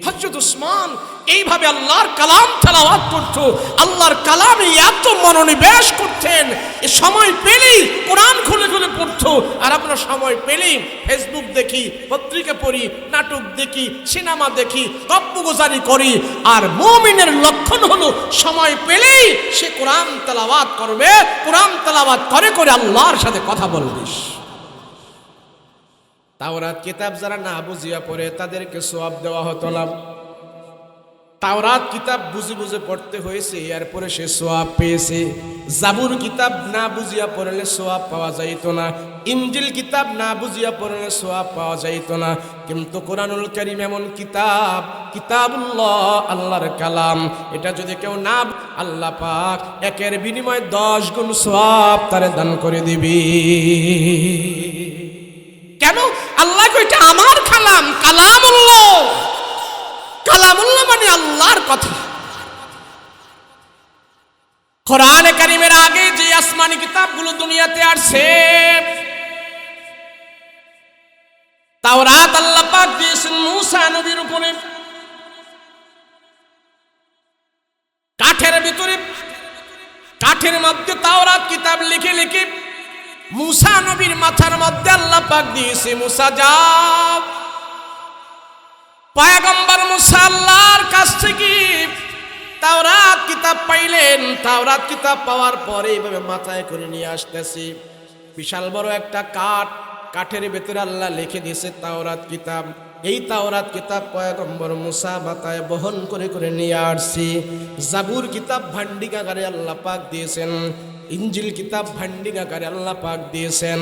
হযরত ওসমান এইভাবে আল্লাহর কালাম তেলাওয়াত করতো, আল্লাহর কালামে এত মনোনিবেশ করতেন, এ সময় পেলেই কোরআন খুলে খুলে পড়তো। আর আমরা সময় পেলেই ফেসবুক দেখি, পত্রিকা পড়ি, নাটক দেখি, সিনেমা দেখি, গপ্পগুজারি করি। আর মুমিনের লক্ষণ হলো সময় পেলেই সে কোরআন তেলাওয়াত করবে, কোরআন তেলাওয়াত করে করে আল্লাহর সাথে কথা বলবে। তাওরাত কিতাব যারা না বুঝিয়া পড়ে তাদেরকে সওয়াব দেওয়া হতো না। তাওরাত কিতাব বুঝে বুঝে পড়তে হয়েছে, এরপরে সে সওয়াব পেয়েছে। জাবুর কিতাব না বুঝিয়া পড়লে সওয়াব পাওয়া যাইত না। ইনজিল কিতাব না বুঝিয়া পড়লে সওয়াব পাওয়া যাইত না। কিন্তু কোরআনুল কারীম এমন কিতাব, কিতাবুল্লাহ, আল্লাহর কালাম, এটা যদি কেউ না, আল্লাহ পাক একের বিনিময়ে 10 গুণ সওয়াব তারে দান করে দিবি। কেন? আল্লাহ কইটা আমার কালাম, কালামুল্লাহ। কালামুল্লাহ মানে আল্লাহর কথা। কোরআনে কারীমের আগে যে আসমানি কিতাবগুলো দুনিয়াতে আসছে, তাওরাত আল্লাহ পাক দিয়েছেন মূসা নবীর উপরে। কাঠের ভিতরে, কাঠের মধ্যে তাওরাত কিতাব লিখে লিখে মূসা নবীর মাথার মধ্যে আল্লাহ পাক দিয়েছে, মূসা যাও, পয়গম্বর মূসা আল্লাহর কাছ থেকে তাওরাত কিতাব পাইলেন। তাওরাত কিতাব পাওয়ার পরে এইভাবে মাথায় করে নিয়ে আসতেছি, বিশাল বড় একটা কাঠের ভেতরে আল্লাহ লিখে দিয়েছে তাওরাত কিতাব। এই তাওরাত কিতাব পয়গম্বর মুসা মাথায় বহন করে করে নিয়ে আসছি। জাবুর কিতাব ভান্ডিকাগারে আল্লাহ পাক দিয়েছেন, ইঞ্জিল কিতাব ভান্ডিকাগারে আল্লাহ পাক দিয়েছেন,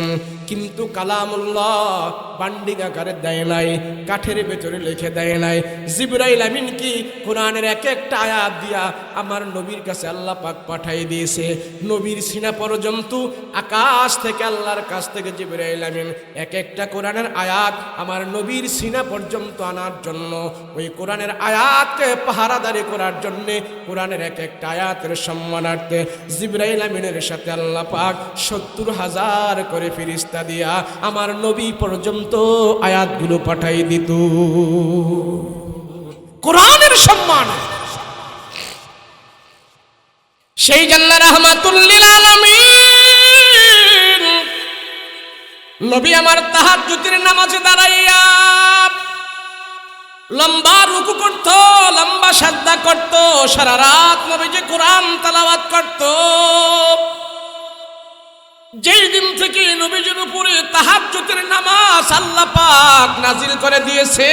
কিন্তু কালামুল্লাহ ভান্ডিকাগারে দেয় নাই, কাঠের ভেতরে লিখে দেয় নাই। জিবরাইল আমিন কি কোরআনের এক একটা আয়াত দিয়া আমার নবীর কাছে আল্লাহ পাক পাঠাই দিয়েছে। নবীর সিনা পর্যন্ত আকাশ থেকে আল্লাহর কাছ থেকে জিবরাইল আমিন এক একটা কোরআনের আয়াত আমার নবীর সিনা পর্যন্ত আনার জন্য, ওই কোরআনের আয়াতকে পাহারাদারি করার জন্যে, কোরআনের এক একটা আয়াতের সম্মানার্থে জিবরাইল আমিনের সাথে আল্লাহ পাক 70,000 করে ফেরেশতা দিয়া আমার নবী পর্যন্ত আয়াতগুলো পাঠাই দিত। কোরআনের সম্মান। সেই জন্য রাহমাতুল লিল আলামিন নবী আমার তাহাজ্জুদের নামাজে দাঁড়াইয়া লম্বা রুকু করত, লম্বা সাজদা করত, সারা রাত নবীজি কোরআন তেলাওয়াত করত। যেই দিন থেকে নবীজির উপরে তাহাজ্জুদের নামাজ আল্লাহ পাক নাজিল করে দিয়েছে,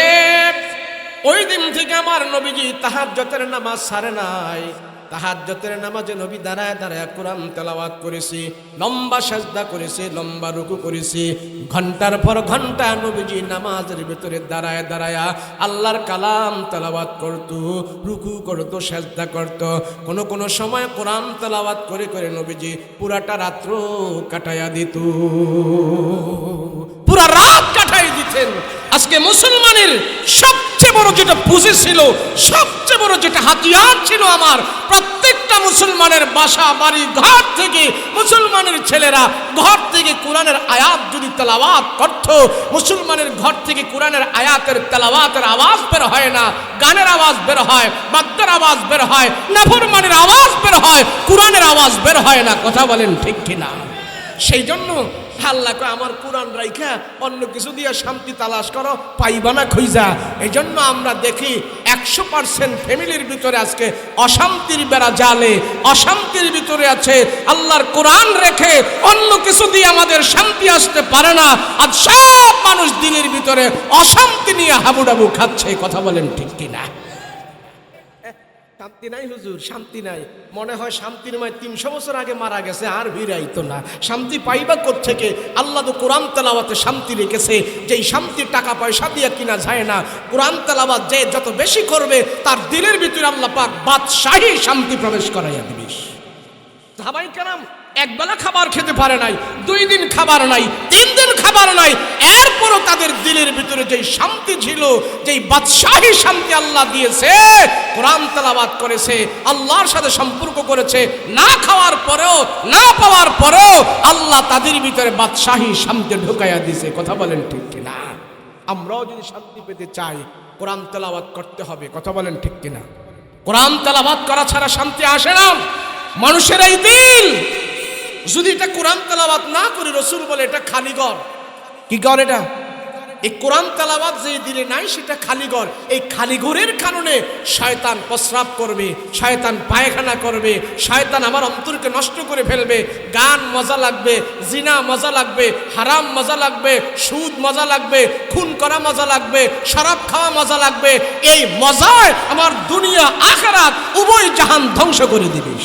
ওই দিন থেকে আমার নবীজি তাহাজ্জুদের নামাজ ছাড়ে নাই। তাহাজ্জুদের নামাজে নবী দাঁড়ায় দাঁড়ায় কোরআন তেলাওয়াত করেছি, লম্বা সাজদা করেছে, লম্বা রুকু করেছি। ঘন্টার পর ঘন্টা নবীজি নামাজের ভিতরে দাঁড়ায় দাঁড়ায় আল্লাহর কালাম তেলাওয়াত করত, রুকু করত, সাজদা করত। কোন সময় কোরআন তেলাওয়াত করে করে নবীজি পুরাটা রাত্র কাটাইয়া দিত, পুরা রাত কাটাই দিতেন। আজকে মুসলমানের সবচেয়ে বড় যেটা পুঁজি ছিল, সবচেয়ে বড় যেটা হাতিয়ার ছিল, আমার প্রত্যেকটা মুসলমানের বাসা বাড়ি ঘর থেকে মুসলমানের ছেলেরা ঘর থেকে কোরআনের আয়াত যদি তেলাওয়াত করত, মুসলমানের ঘর থেকে কোরআনের আয়াতের তেলাওয়াতের আওয়াজ বের হয় না, গানের আওয়াজ বের হয়, বাদ্যের আওয়াজ বের হয়, নাফরমানের আওয়াজ বের হয়, কোরআনের আওয়াজ বের হয় না। কথা বলেন ঠিক কিনা? সেই জন্য আল্লাহ কয় আমার কোরআন রাইখা অন্য কিছু দিয়ে শান্তি তালাশ করো, পাইবা না খুঁজা। এই জন্য আমরা দেখি 100% ফ্যামিলির ভিতরে আজকে অশান্তির বেড়া জালে, অশান্তির ভিতরে আছে। আল্লাহর কোরআন রেখে অন্য কিছু দিয়ে আমাদের শান্তি আসতে পারে না। আজ সব মানুষ দিনের ভিতরে অশান্তি নিয়ে হাবুডাবু খাচ্ছে। কথা বলেন ঠিক কিনা? শান্তি নাই হুজুর, শান্তি নাই। মনে হয় শান্তির মায় 300 বছর আগে মারা গেছে, আর ফিরাইতো না। শান্তি পাইবা কোত্থেকে? আল্লাহ তো কোরআন তেলাওয়াতে শান্তি রেখেছে, যেই শান্তির টাকা পয়সা দিয়ে কিনা যায় না। কোরআন তেলাওয়াত যে যত বেশি করবে তার দিলের ভিতরে আল্লাহ পাক বাদশাহী শান্তি প্রবেশ করাইয়া দিবে। সাহাবায়ে কেরাম একবেলা খাবার খেতে পারে নাই, 2 দিন খাবার নাই, 3 দিন খাবার নাই, এরপরও তাদের দিলের ভিতরে যেই শান্তি ছিল, যেই বাদশাহী শান্তি আল্লাহ দিয়েছে, কোরআন তেলাওয়াত করেছে, আল্লাহর সাথে সম্পর্ক করেছে, না খাওয়ার পরেও না পাওয়ার পরেও আল্লাহ তাদের ভিতরে বাদশাহী শান্তি ঢুকাইয়া দিয়েছে। কথা বলেন ঠিক কিনা? আমরাও যদি শান্তি পেতে চাই কোরআন তেলাওয়াত করতে হবে। কথা বলেন ঠিক কিনা? কোরআন তেলাওয়াত করা ছাড়া শান্তি আসে না। মানুষের এই দিল যদি এটা কোরআন তেলাওয়াত না করে, রসুল বলে এটা খালি ঘর। কি ঘর এটা? এই কোরআন তেলাওয়াত যে দিলে নাই সেটা খালি ঘর। এই খালি ঘরের কারণে শয়তান প্রস্রাব করবে, শয়তান পায়খানা করবে, শয়তান আমার অন্তরকে নষ্ট করে ফেলবে। গান মজা লাগবে, জিনা মজা লাগবে, হারাম মজা লাগবে, সুদ মজা লাগবে, খুন করা মজা লাগবে, শরাব খাওয়া মজা লাগবে। এই মজায় আমার দুনিয়া আখিরাত উভয় জাহান ধ্বংস করে দিবে।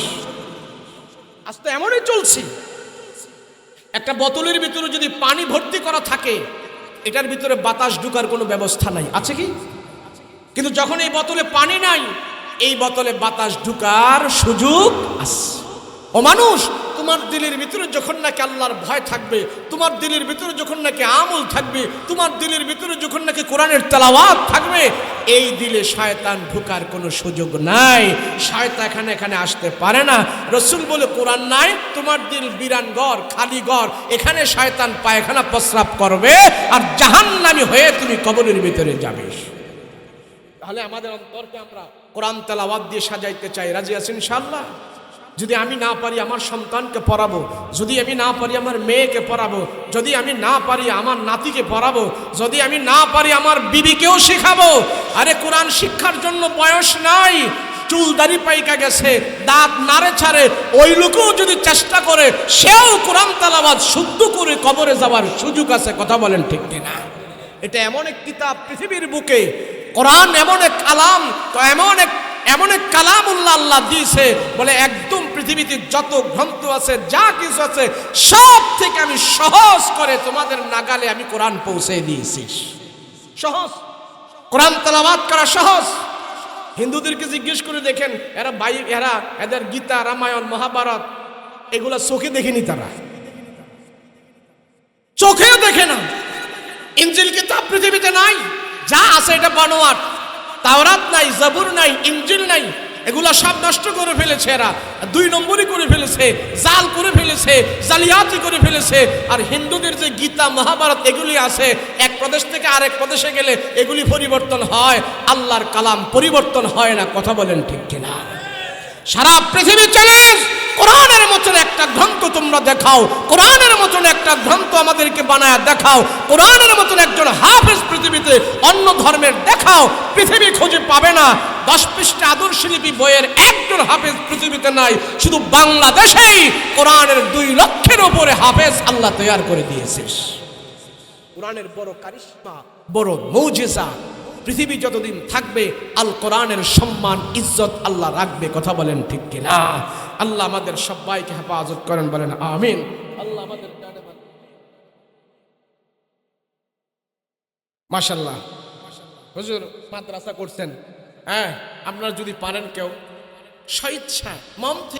আজ তো এমনই চলছে। একটা বোতলের ভিতরে যদি পানি ভর্তি করা থাকে, এটার ভিতরে বাতাস ঢুকার কোনো ব্যবস্থা নাই, আছে কি? কিন্তু যখন এই বোতলে পানি নাই, এই বোতলে বাতাস ঢুকার সুযোগ আছে। ও মানুষ, তোমার দিলের ভিতরে যখন নাকি আল্লাহর ভয় থাকবে, তোমার দিলের ভিতরে যখন নাকি আমল থাকবে, তোমার দিলের ভিতরে যখন নাকি কোরআনের তেলাওয়াত থাকবে, এই দিলে শয়তান ঢুকার কোনো সুযোগ নাই। শয়তান এখানে আসতে পারে না। রসুল বলে কোরআন নাই, তোমার দিল বিরান ঘর, খালি ঘর, এখানে শয়তান পায়খানা প্রস্রাব করবে আর জাহান্নামী হয়ে তুমি কবরের ভিতরে যাবে। তাহলে আমাদের অন্তরকে আমরা কোরআন তেলাওয়াত দিয়ে সাজাইতে চাই। রাজি আছেন ইনশাআল্লাহ? যদি আমি না পারি আমার সন্তানকে পড়াবো, যদি আমি না পারি আমার মেয়েকে পড়াবো, যদি আমি না পারি আমার নাতিকে পড়াবো, যদি আমি না পারি আমার বিবিকেও শেখাবো। আরে কোরআন শিক্ষার জন্য বয়স নাই। চুল দাড়ি পাইকা গেছে, দাঁত নাড়ে ছাড়ে, ওই লোকও যদি চেষ্টা করে সেও কোরআন তেলাওয়াত শুদ্ধ করে কবরে যাওয়ার সুযোগ আছে। কথা বলেন ঠিক কিনা? এটা এমন এক কিতাব পৃথিবীর বুকে, কোরআন এমন এক কালাম, তো এমন এক কালামুল্লাহ আল্লাহ দিয়েছে, বলে একদম পৃথিবীতে যত গ্রন্থ আছে, যা কিছু আছে, সব থেকে আমি সহজ করে তোমাদের নাগালে আমি কোরআন পৌঁছে দিয়েছি। সহজ, কোরআন তেলাওয়াত করা সহজ। হিন্দুদেরকে জিজ্ঞেস করে দেখেন, এদের গীতা, রামায়ণ, মহাভারত এগুলা চোখে দেখেনি, তারা চোখেও দেখে না। ইনজিল কিতাব পৃথিবীতে নাই, যা আছে এটা বানোয়াট। তাওরাত নাই, জাবুর নাই, ইনজিল নাই, এগুলা সব নষ্ট করে ফেলেছে এরা। 2 নম্বরই করে ফেলেছে, জাল করে ফেলেছে, জালিয়াতি করে ফেলেছে। আর হিন্দুদের যে গীতা, মহাভারত এগুলি আছে, এক প্রদেশ থেকে আরেক প্রদেশে গেলে এগুলি পরিবর্তন হয়, আল্লাহর কালাম পরিবর্তন হয় না। কথা বলেন ঠিক কিনা? সারা পৃথিবী চ্যালেঞ্জ, কোরআনের মতন একটা গ্রন্থ তোমরা দেখাও, কোরআনের মতন একটা গ্রন্থ আমাদেরকে বানায় দেখাও, কোরআনের মতন একজন হাফেজ পৃথিবীতে অন্য ধর্মের দেখাও। পৃথিবী খুঁজে পাবে না। 10 পৃষ্ঠা আদর্শলিপি বইয়ের একজন হাফেজ পৃথিবীতে নাই। শুধু বাংলাদেশেই কোরআনের 2 লক্ষের উপরে হাফেজ আল্লাহ তৈরি করে দিয়েছিস। কোরআনের বড় কারিশমা, বড় মৌজিজা। পৃথিবী যতদিন থাকবে আল কোরআনের সম্মান, ইজ্জত আল্লাহ রাখবে। কথা বলেন ঠিক কিনা? আল্লাহ আমাদের সবাইকে হেফাজত করেন, বলেন আমিন। আল্লাহ আমাদের মাশাআল্লাহ। হুজুর মাদ্রাসা করছেন, হ্যাঁ, আপনারা যদি পারেন কেউ স্বেচ্ছা মন থেকে